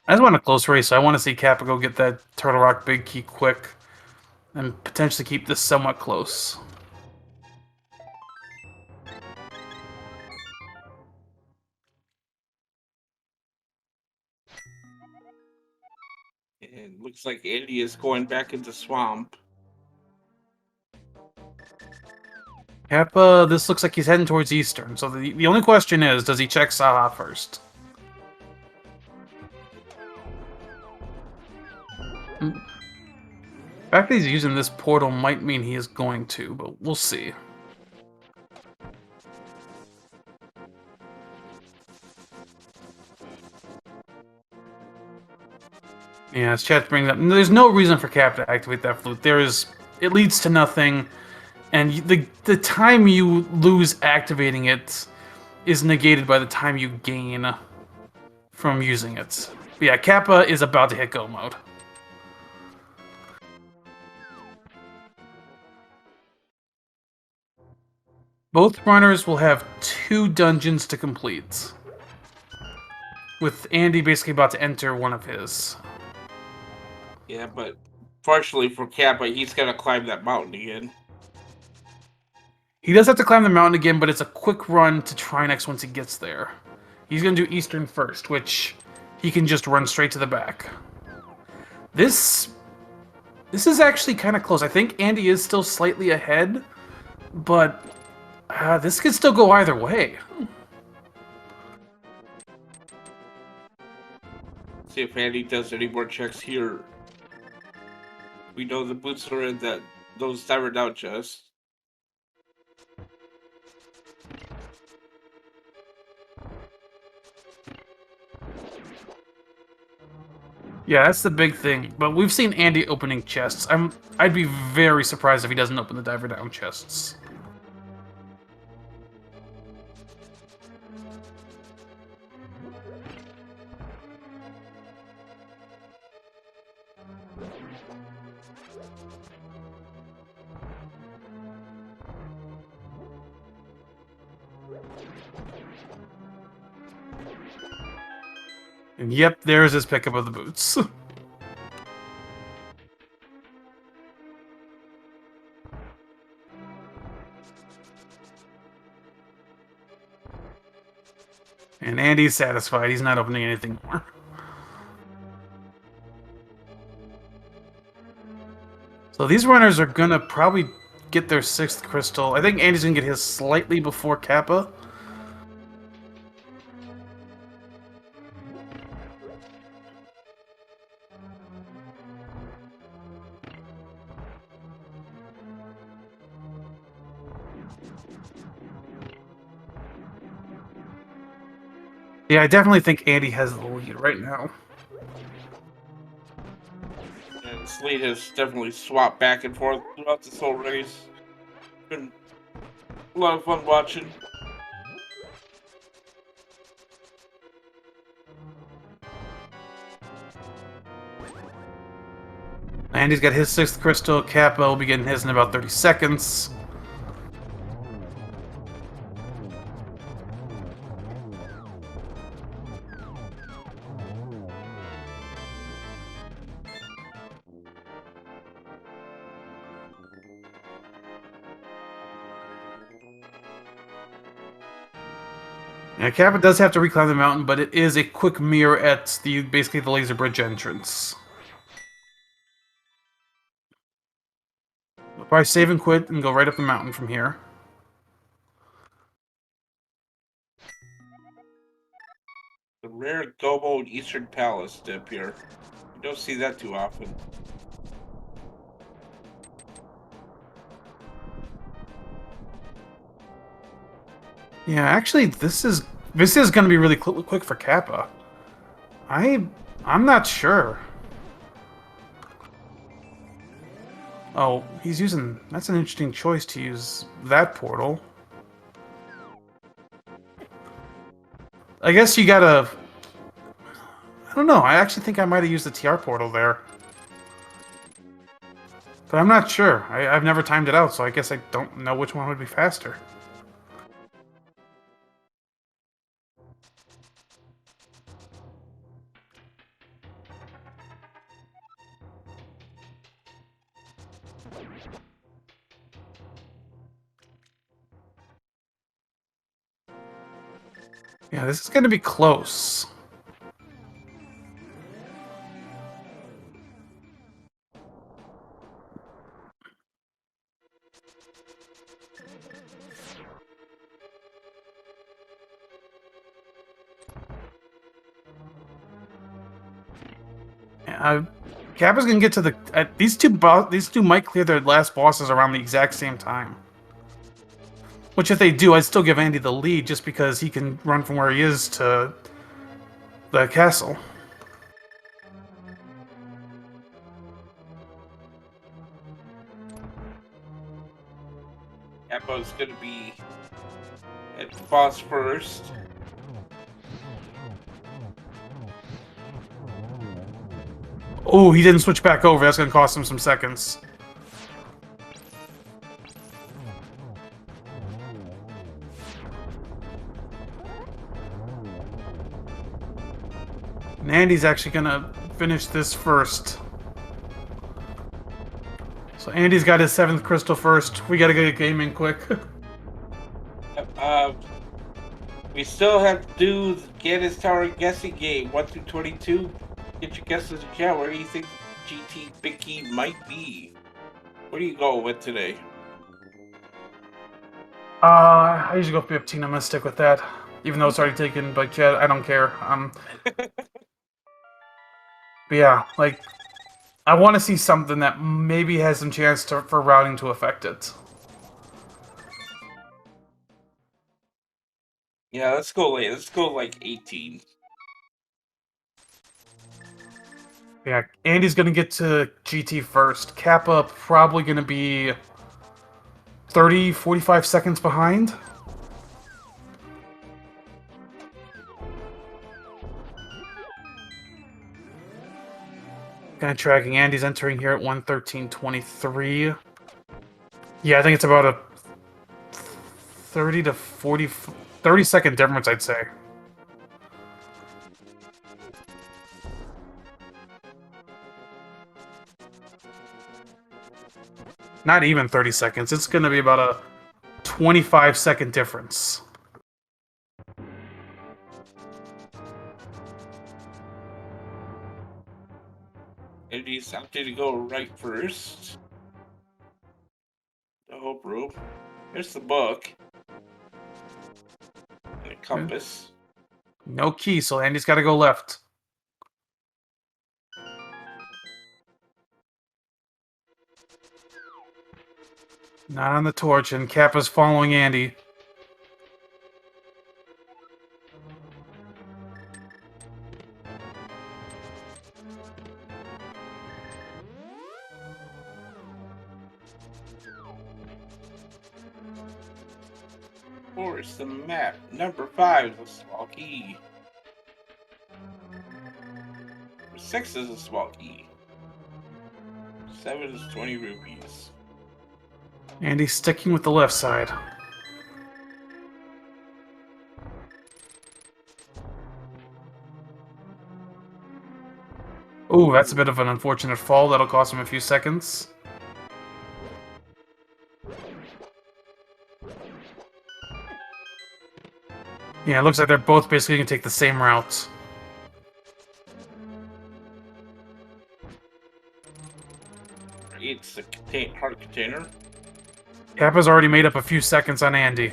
I just want a close race, so I want to see Kappa go get that Turtle Rock Big Key quick. And potentially keep this somewhat close. And looks like Andy is going back into Swamp. Kappa, this looks like he's heading towards Eastern, so the only question is, does he check Saha first? The fact that he's using this portal might mean he is going to, but we'll see. Yeah, as chat brings up, there's no reason for Cap to activate that flute. It leads to nothing, and the time you lose activating it is negated by the time you gain from using it. But yeah, Kappa is about to hit go mode. Both runners will have 2 dungeons to complete, with Andy basically about to enter one of his. Yeah, but fortunately for Kappa, he's gonna climb that mountain again. He does have to climb the mountain again, but it's a quick run to Trinix once he gets there. He's going to do Eastern first, which he can just run straight to the back. This is actually kind of close. I think Andy is still slightly ahead, but this could still go either way. See if Andy does any more checks here. We know the boots are in those diver down chests. Yeah, that's the big thing. But we've seen Andy opening chests. I'd be very surprised if he doesn't open the diver down chests. And yep, there's his pickup of the boots. And Andy's satisfied. He's not opening anything more. So these runners are gonna probably get their 6th crystal. I think Andy's gonna get his slightly before Kappa. Yeah, I definitely think Andy has the lead right now. And this lead has definitely swapped back and forth throughout this whole race. Been a lot of fun watching. Andy's got his 6th crystal. Kappa will be getting his in about 30 seconds. Yeah, Kappa does have to reclimb the mountain, but it is a quick mirror at basically the laser bridge entrance. We'll probably save and quit and go right up the mountain from here. The rare Gobo Eastern Palace to appear. You don't see that too often. Yeah, actually, this is going to be really quick for Kappa. I'm not sure. Oh, he's using... That's an interesting choice to use that portal. I guess you gotta... I don't know. I actually think I might have used the TR portal there. But I'm not sure. I've never timed it out, so I guess I don't know which one would be faster. Yeah, this is going to be close. Kappa's gonna get to the... these two might clear their last bosses around the exact same time. Which, if they do, I'd still give Andy the lead just because he can run from where he is to the castle. Appo's gonna be at boss first. Oh, he didn't switch back over. That's gonna cost him some seconds. And Andy's actually gonna finish this first. So Andy's got his 7th crystal first. We gotta get a game in quick. We still have to do Gannis Tower guessing game 1 through 22. Get your guesses in chat. Where do you think GT Big Key might be? What do you go with today? I usually go 15. I'm gonna stick with that, even though it's already taken by chat. I don't care. But yeah, like, I want to see something that maybe has some chance for routing to affect it. Yeah, let's go late. Let's go like 18. Yeah, Andy's gonna get to GT first. Kappa probably gonna be 30, 45 seconds behind. Kind of tracking. Andy's entering here at 1:13:23. Yeah, I think it's about a 30 to 30 second difference, I'd say. Not even 30 seconds. It's going to be about a 25-second difference. And he's opted to go right first. The hope rope. Here's the book. And a compass. No key, so Andy's got to go left. Not on the torch, and Kappa's following Andy. Four is the map. Number 5 is a small key. Number 6 is a small key. 7 is 20 rupees. Andy's sticking with the left side. Ooh, that's a bit of an unfortunate fall. That'll cost him a few seconds. Yeah, it looks like they're both basically going to take the same routes. It's the heart container. Kappa's already made up a few seconds on Andy.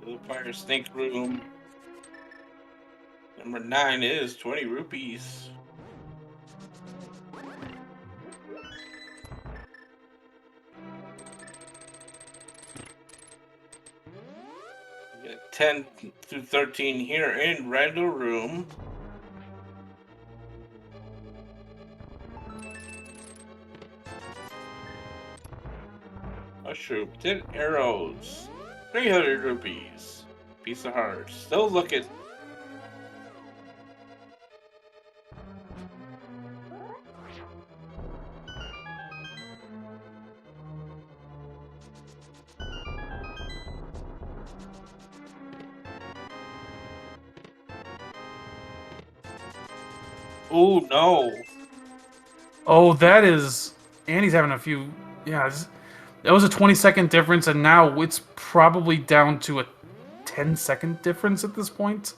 The fire snake room. Number 9 is 20 rupees. We got 10 through 13 here in Random Room. Mushroom, 10 arrows, 300 rupees. Piece of heart. Still looking. Oh no! Oh, that is... Andy's having a few... Yeah, that was a 20-second difference, and now it's probably down to a 10-second difference at this point.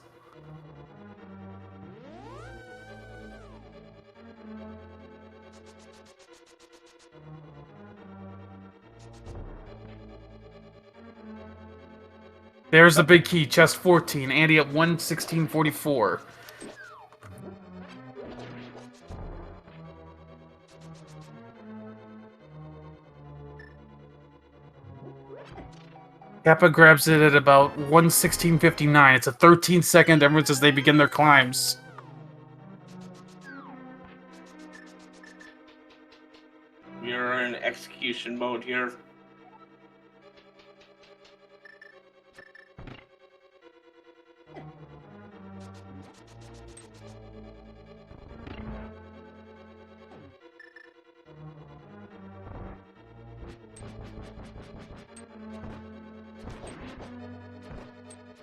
There's the big key, chest 14. Andy at 1:16:44. Kappa grabs it at about 1:16:59. It's a 13-second difference as they begin their climbs. We are in execution mode here.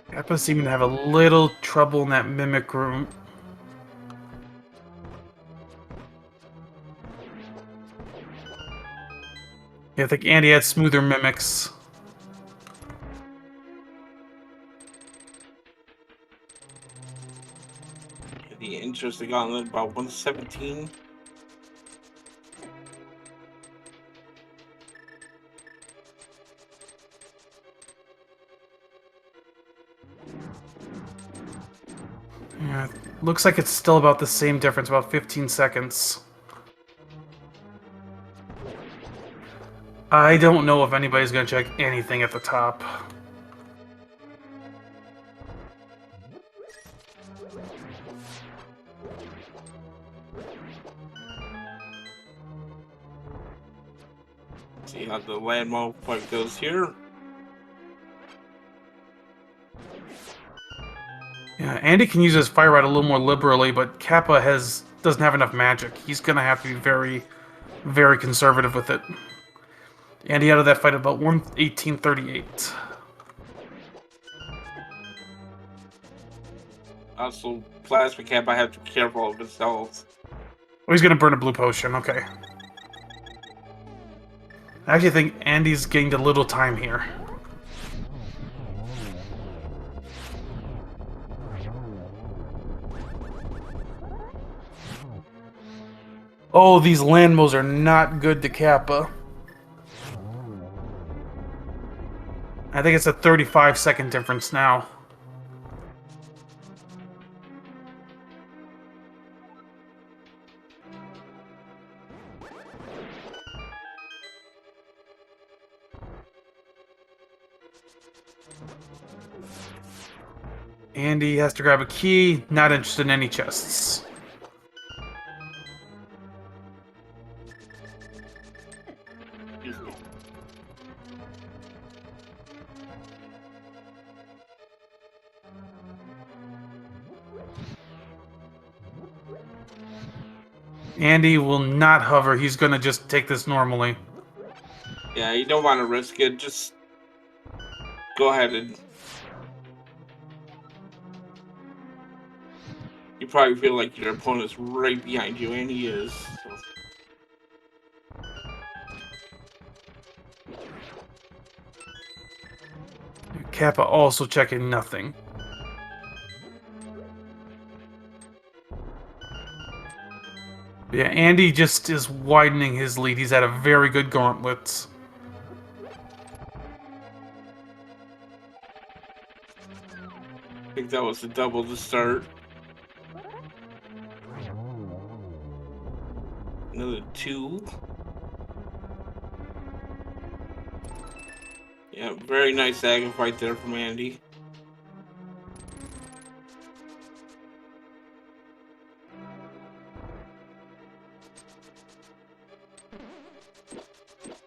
Kappa seeming to have a little trouble in that mimic room. Yeah, I think Andy had smoother mimics. The interest of gauntlet about 117. Yeah, looks like it's still about the same difference, about 15 seconds. I don't know if anybody's going to check anything at the top. See how the landmark point goes here. Yeah, Andy can use his fire rod a little more liberally, but Kappa doesn't have enough magic. He's going to have to be very, very conservative with it. Andy out of that fight at about 1:18:38. Also, plasma cap, I have to be careful of his health. Oh, he's gonna burn a blue potion. Okay. I actually think Andy's gained a little time here. Oh, these landmos are not good to Kappa. I think it's a 35-second difference now. Andy has to grab a key, not interested in any chests. Andy will not hover, he's gonna just take this normally. Yeah, you don't want to risk it, just go ahead and... You probably feel like your opponent's right behind you, and he is. So. Kappa also checking nothing. Yeah, Andy just is widening his lead. He's had a very good gauntlet. I think that was a double to start. Another 2. Yeah, very nice ag fight there from Andy.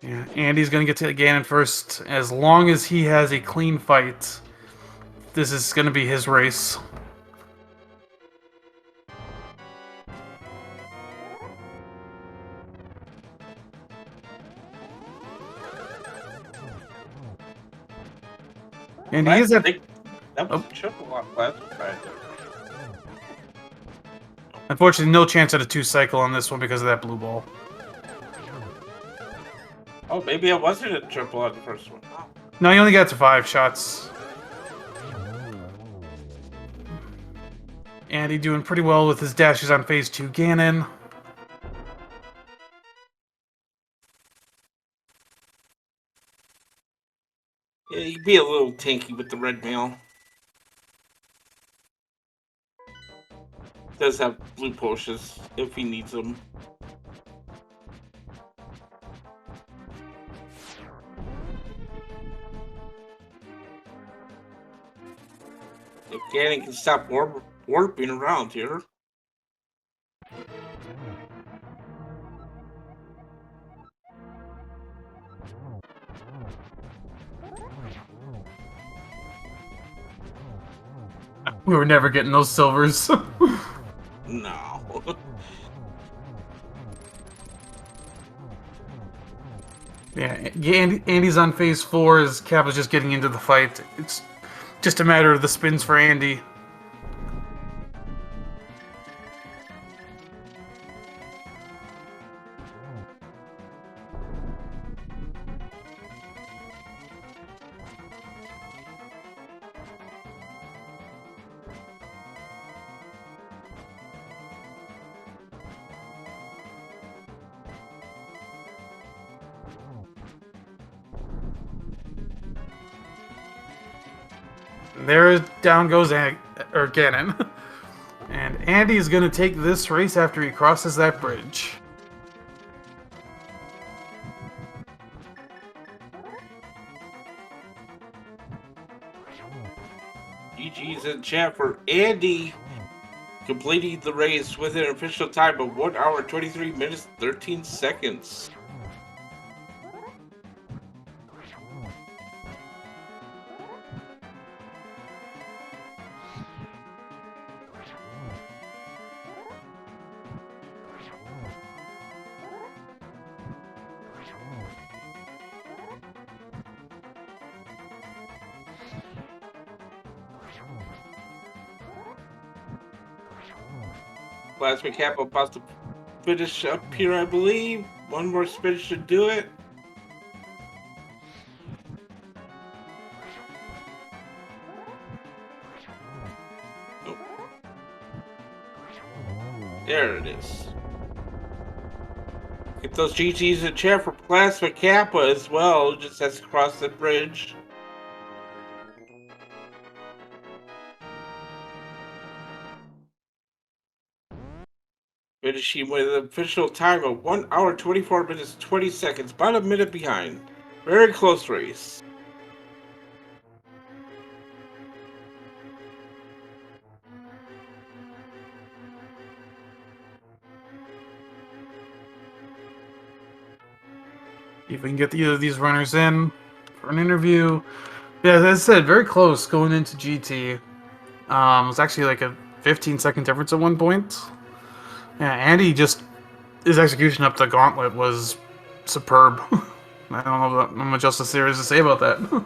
Yeah, Andy's gonna get to Ganon first. As long as he has a clean fight, this is gonna be his race. And he is at... That was a triple on plasma right there. Unfortunately, no chance at a 2-cycle on this one because of that blue ball. Oh, maybe it wasn't a triple on the first one. Oh. No, he only got to 5 shots. Andy doing pretty well with his dashes on phase 2 Ganon. Yeah, you'd be a little tanky with the red mail. Does have blue potions if he needs them. If Ganon can stop warping around here. We were never getting those silvers. No. Yeah, Andy's on phase 4 as Kappa's just getting into the fight. It's just a matter of the spins for Andy. There down goes Ganon. And Andy's going to take this race after he crosses that bridge. GG's in chat for Andy completing the race with an official time of 1 hour, 23 minutes, 13 seconds. Plasma Cap about to finish up here, I believe. One more spin should do it. Oh. There it is. Get those GGs in chat for Plasma Kappa as well, just as across the bridge. Finishing with an official time of 1 hour 24 minutes 20 seconds, about a minute behind. Very close race. See if we can get either of these runners in for an interview. Yeah, as I said, very close going into GT. It was actually like a 15-second difference at one point. Yeah, Andy just his execution up the gauntlet was superb. I don't know how much else there is to say about that.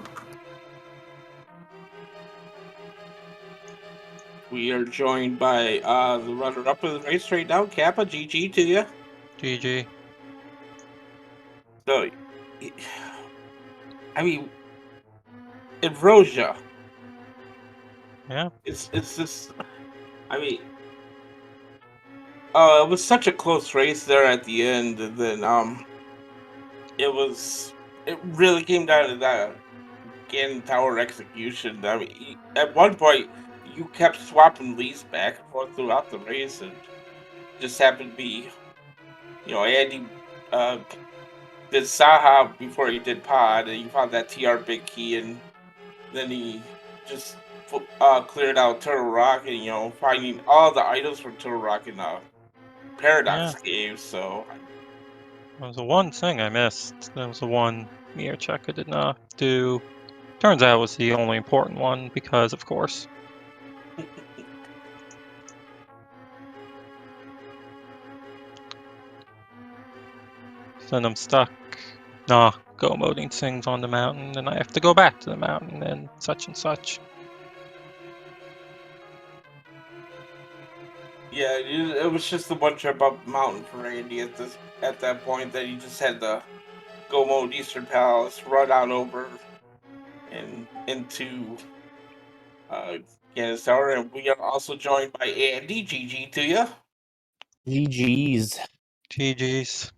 We are joined by the runner-up of the race right now, Kappa. GG to you. GG. So, I mean, Ambrosia. Yeah. It's just, I mean, it was such a close race there at the end, and then it really came down to that Gannon Tower execution. I mean, at one point you kept swapping leads back and forth throughout the race, and just happened to be, Andy did Saha before he did Pod, and he found that TR big key, and then he just cleared out Turtle Rock, and finding all the items from Turtle Rock in Paradox Cave. So That was the one thing I missed. That was the one mirror check I did not do. Turns out it was the only important one because, of course. Then I'm stuck. Nah, go moding things on the mountain, and I have to go back to the mountain and such and such. yeah, it was just the one trip up mountain for Andy at that point that he just had to go mode Eastern Palace, run on over and into Kansas Tower, and we are also joined by Andy. GG to you. GG's. GG's.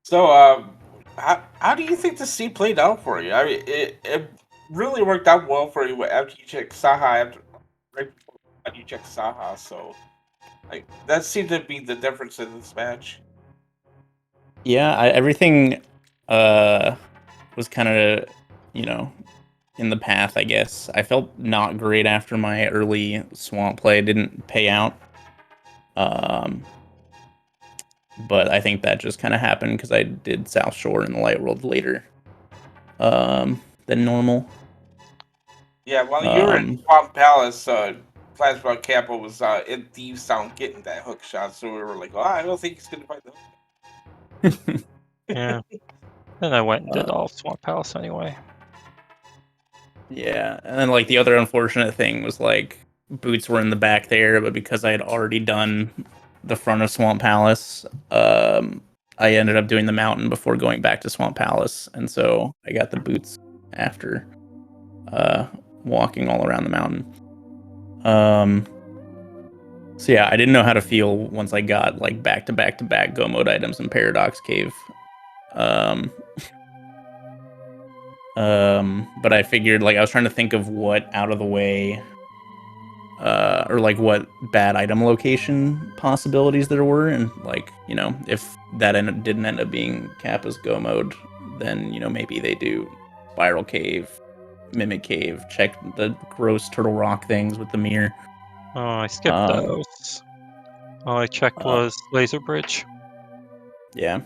So, how do you think the scene played out for you? I mean, it really worked out well for you after you checked Saha right before you checked Saha. So, like that seemed to be the difference in this match. Yeah, everything was kind of, in the path, I guess. I felt not great after my early swamp play didn't pay out. But I think that just kind of happened because I did South Shore in the Light World later than normal. Yeah, while you were in Swamp Palace, Plasma Kappa was in Thieves Town getting that hook shot, so we were like, "Oh, I don't think he's gonna find the hook." Yeah. Then I went and did all of Swamp Palace anyway. Yeah, and then like the other unfortunate thing was like boots were in the back there, but because I had already done the front of Swamp Palace, I ended up doing the mountain before going back to Swamp Palace, and so I got the boots after walking all around the mountain. So yeah, I didn't know how to feel once I got like back to back go mode items in Paradox Cave. But I figured like I was trying to think of what out of the way or like what bad item location possibilities there were, and like if that didn't end up being Kappa's go mode, then maybe they do Spiral Cave, Mimic Cave, check the gross Turtle Rock things with the mirror. Oh, I skipped those. All I checked was Laser Bridge. Yeah.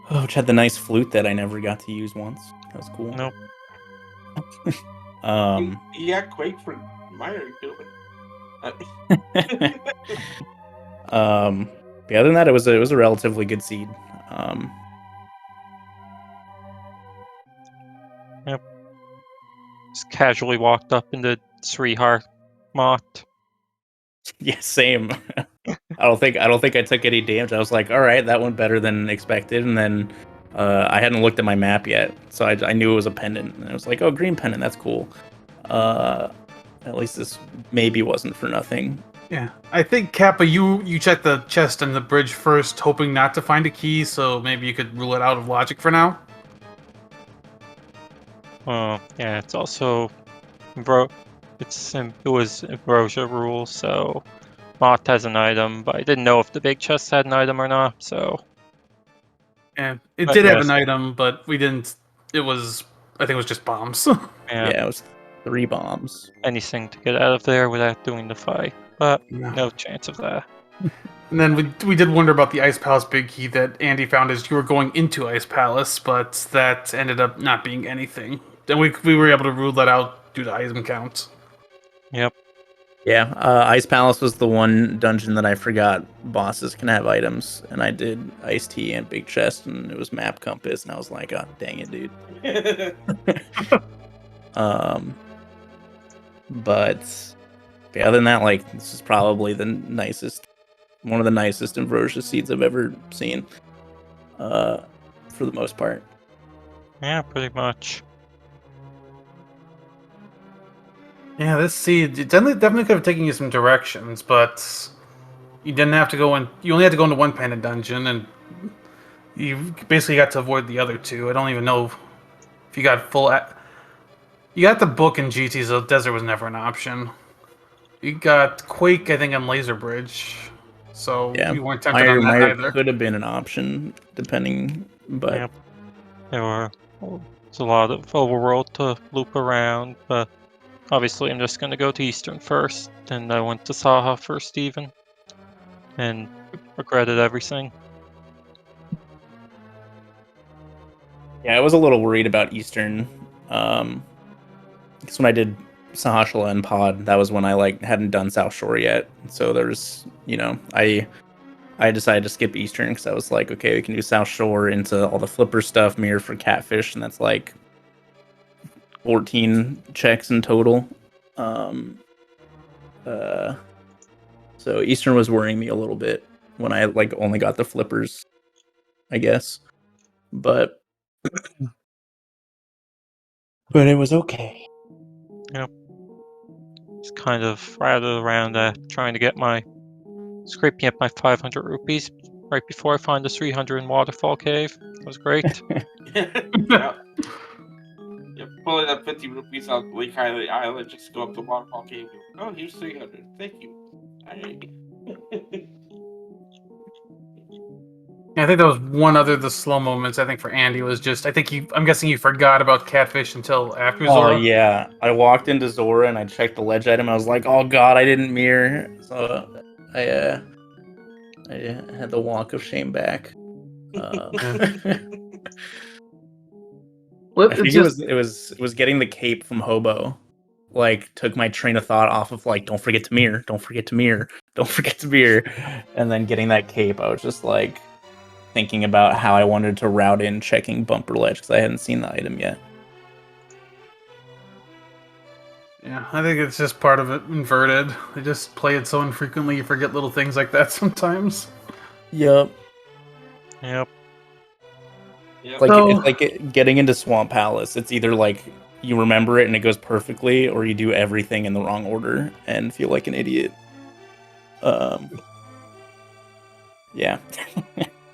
Oh, which had the nice flute that I never got to use once. That was cool. Nope. Yeah, Quake for Meyer doing. But other than that, it was a relatively good seed. Yep. Just casually walked up into Sri Har Mott. Yeah, same. I don't think I took any damage. I was like, all right, that went better than expected, and then I hadn't looked at my map yet, so I knew it was a pendant, and I was like, oh, green pendant, that's cool. At least this maybe wasn't for nothing. Yeah, I think Kappa, you checked the chest and the bridge first, hoping not to find a key, so maybe you could rule it out of logic for now. Yeah, it's also it was Ambrosia rule, so Mott has an item, but I didn't know if the big chest had an item or not. So And it But did have yes. an item, but we didn't. It was, I think, it was just bombs. yeah, Yeah, it was 3 bombs. anything to get out of there without doing the fight, but No. no chance of that. And then we did wonder about the Ice Palace big key that Andy found as you were going into Ice Palace, but that ended up not being anything. Then we were able to rule that out due to item count. Yep. Yeah, Ice Palace was the one dungeon that I forgot bosses can have items, and I did Ice Tea and Big Chest, and it was Map Compass, and I was like, oh, dang it, dude. But yeah, other than that, like, this is probably one of the nicest Ambrosia seeds I've ever seen, for the most part. Yeah, pretty much. Yeah, this seed it definitely could have taken you some directions, but you didn't have to go in. You only had to go into one pendant dungeon, and you basically got to avoid the other two. I don't even know if you got full. You got the book in GT, so desert was never an option. You got Quake, I think, on Laser Bridge, so Yeah, you weren't tempted on that Mire either. could have been an option, depending, but Yep. There's a lot of overworld to loop around, but obviously I'm just gonna go to Eastern first. Then I went to Saha first even, and regretted everything. yeah, I was a little worried about Eastern. Because when I did Sahashala and Pod, that was when I hadn't done South Shore yet. So there's, I decided to skip Eastern because I was like, okay, we can do South Shore into all the flipper stuff, mirror for catfish, and that's like 14 checks in total. So Eastern was worrying me a little bit when I only got the flippers, I guess. But it was okay. Yep. Just kind of rattled around trying to get scraping up my 500 rupees right before I find the 300 in Waterfall Cave. It was great. Yeah. You're pulling up 50 rupees on Lake Island, just go up to Waterfall Cave. Oh, here's 300. Thank you. Alright. Yeah, I think that was one other the slow moments. I think for Andy was just I'm guessing you forgot about catfish until after Oh Zora. yeah, I walked into Zora and I checked the ledge item. I was like, "Oh God, I didn't mirror." So I had the walk of shame back. Well, I think it was getting the cape from Hobo, took my train of thought off of don't forget to mirror, don't forget to mirror, don't forget to mirror, and then getting that cape, I was just thinking about how I wanted to route in checking bumper ledge because I hadn't seen the item yet. Yeah, I think it's just part of it inverted. They just play it so infrequently, you forget little things like that sometimes. Yep. Yep. Yep. It's like getting into Swamp Palace. It's either you remember it and it goes perfectly, or you do everything in the wrong order and feel like an idiot. Yeah.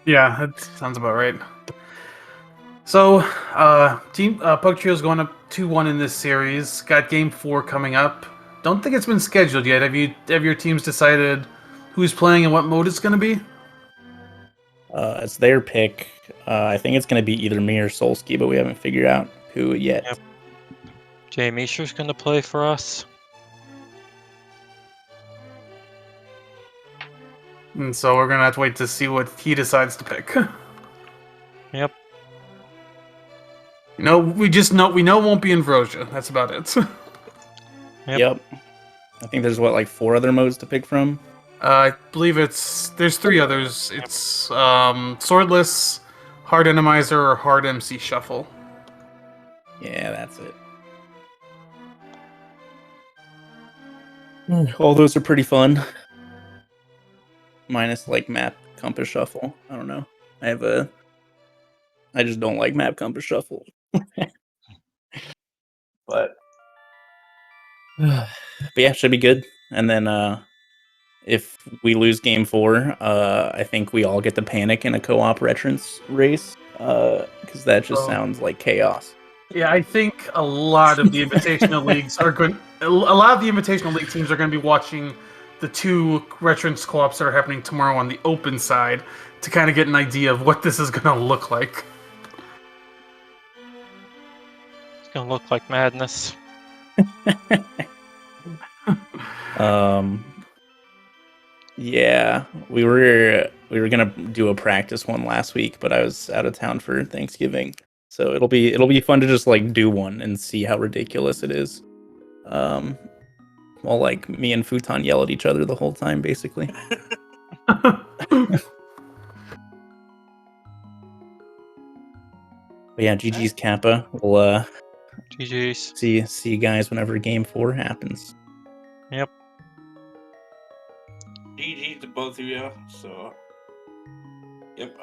Yeah, that sounds about right. So, Team PugTrio is going up 2-1 in this series. Got Game 4 coming up. Don't think it's been scheduled yet. Have your teams decided who's playing and what mode it's going to be? It's their pick. I think it's going to be either me or Solsky, but we haven't figured out who yet. Yep. Jay Misher's gonna play for us. And so we're going to have to wait to see what he decides to pick. Yep. We know it won't be Ambrosia. That's about it. Yep. I think there's 4 other modes to pick from. I believe there's 3 others. It's Swordless, Hard Randomizer, or Hard MC Shuffle. Yeah, that's it. All those are pretty fun. minus like map compass shuffle. I don't know. I just don't like map compass shuffle. But yeah, should be good. And then if we lose game 4, I think we all get to panic in a co-op retrance race. Because that just sounds like chaos. Yeah, I think a lot of the Invitational Leagues are going. A lot of the Invitational League teams are going to be watching the 2 retrance co-ops that are happening tomorrow on the open side to kind of get an idea of what this is going to look like. It's gonna look like madness. Yeah, we were gonna do a practice one last week, but I was out of town for Thanksgiving, so it'll be fun to just like do one and see how ridiculous it is. While like me and Futon yell at each other the whole time, basically. But yeah, GG's Kappa. We'll GG's. see you guys whenever game 4 happens. Yep. GG to both of you. So, yep.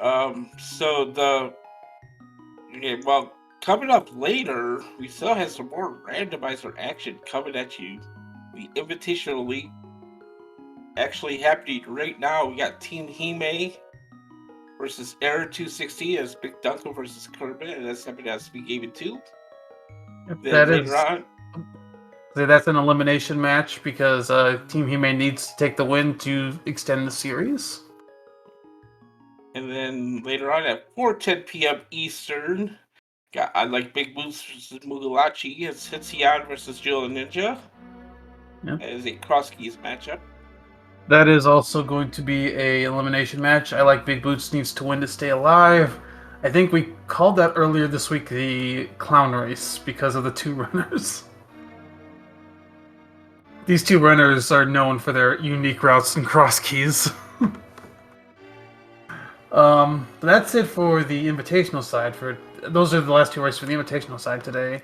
Well, coming up later, we still have some more randomizer action coming at you. The Invitational League actually happening right now. We got Team Hime versus Error 260 as Big Dunkel versus Kermit, and that's happening at SpeedGaming 2. Then later on, that's an elimination match because Team Hime needs to take the win to extend the series. And then later on at 4:10 p.m. Eastern, got like Big Boots versus Mugalachi. It's Hitsuyan versus Jill Ninja. Yep. As a cross keys matchup. That is also going to be a elimination match. I like Big Boots needs to win to stay alive. I think we called that earlier this week the clown race because of the 2 runners. These 2 runners are known for their unique routes and cross keys. That's it for the invitational side. Those are the last 2 races for the invitational side today.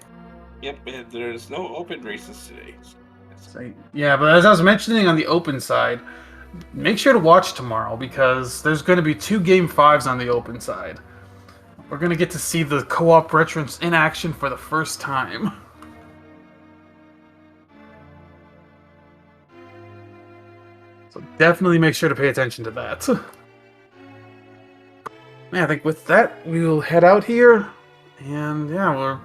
Yep, and there's no open races today. Yeah, but as I was mentioning on the open side, make sure to watch tomorrow because there's going to be 2 game 5s on the open side. We're going to get to see the co-op retrance in action for the first time. So definitely make sure to pay attention to that. Yeah, I think with that we'll head out here, and yeah,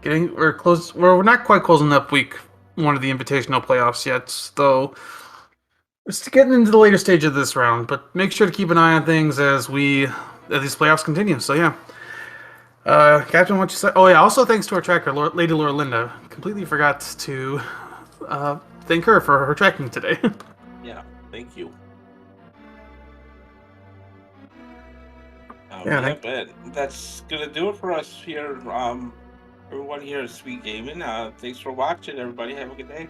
we're close. We're not quite closing up week 1 of the invitational playoffs yet, though. We're still getting into the later stage of this round, but make sure to keep an eye on things as these playoffs continue. So yeah, Captain, what you say? Oh yeah, also thanks to our tracker, Lady Laura Linda. Completely forgot to thank her for her tracking today. Yeah, thank you. But that's gonna do it for us here. Everyone here at SpeedGaming. Thanks for watching, everybody. Have a good day.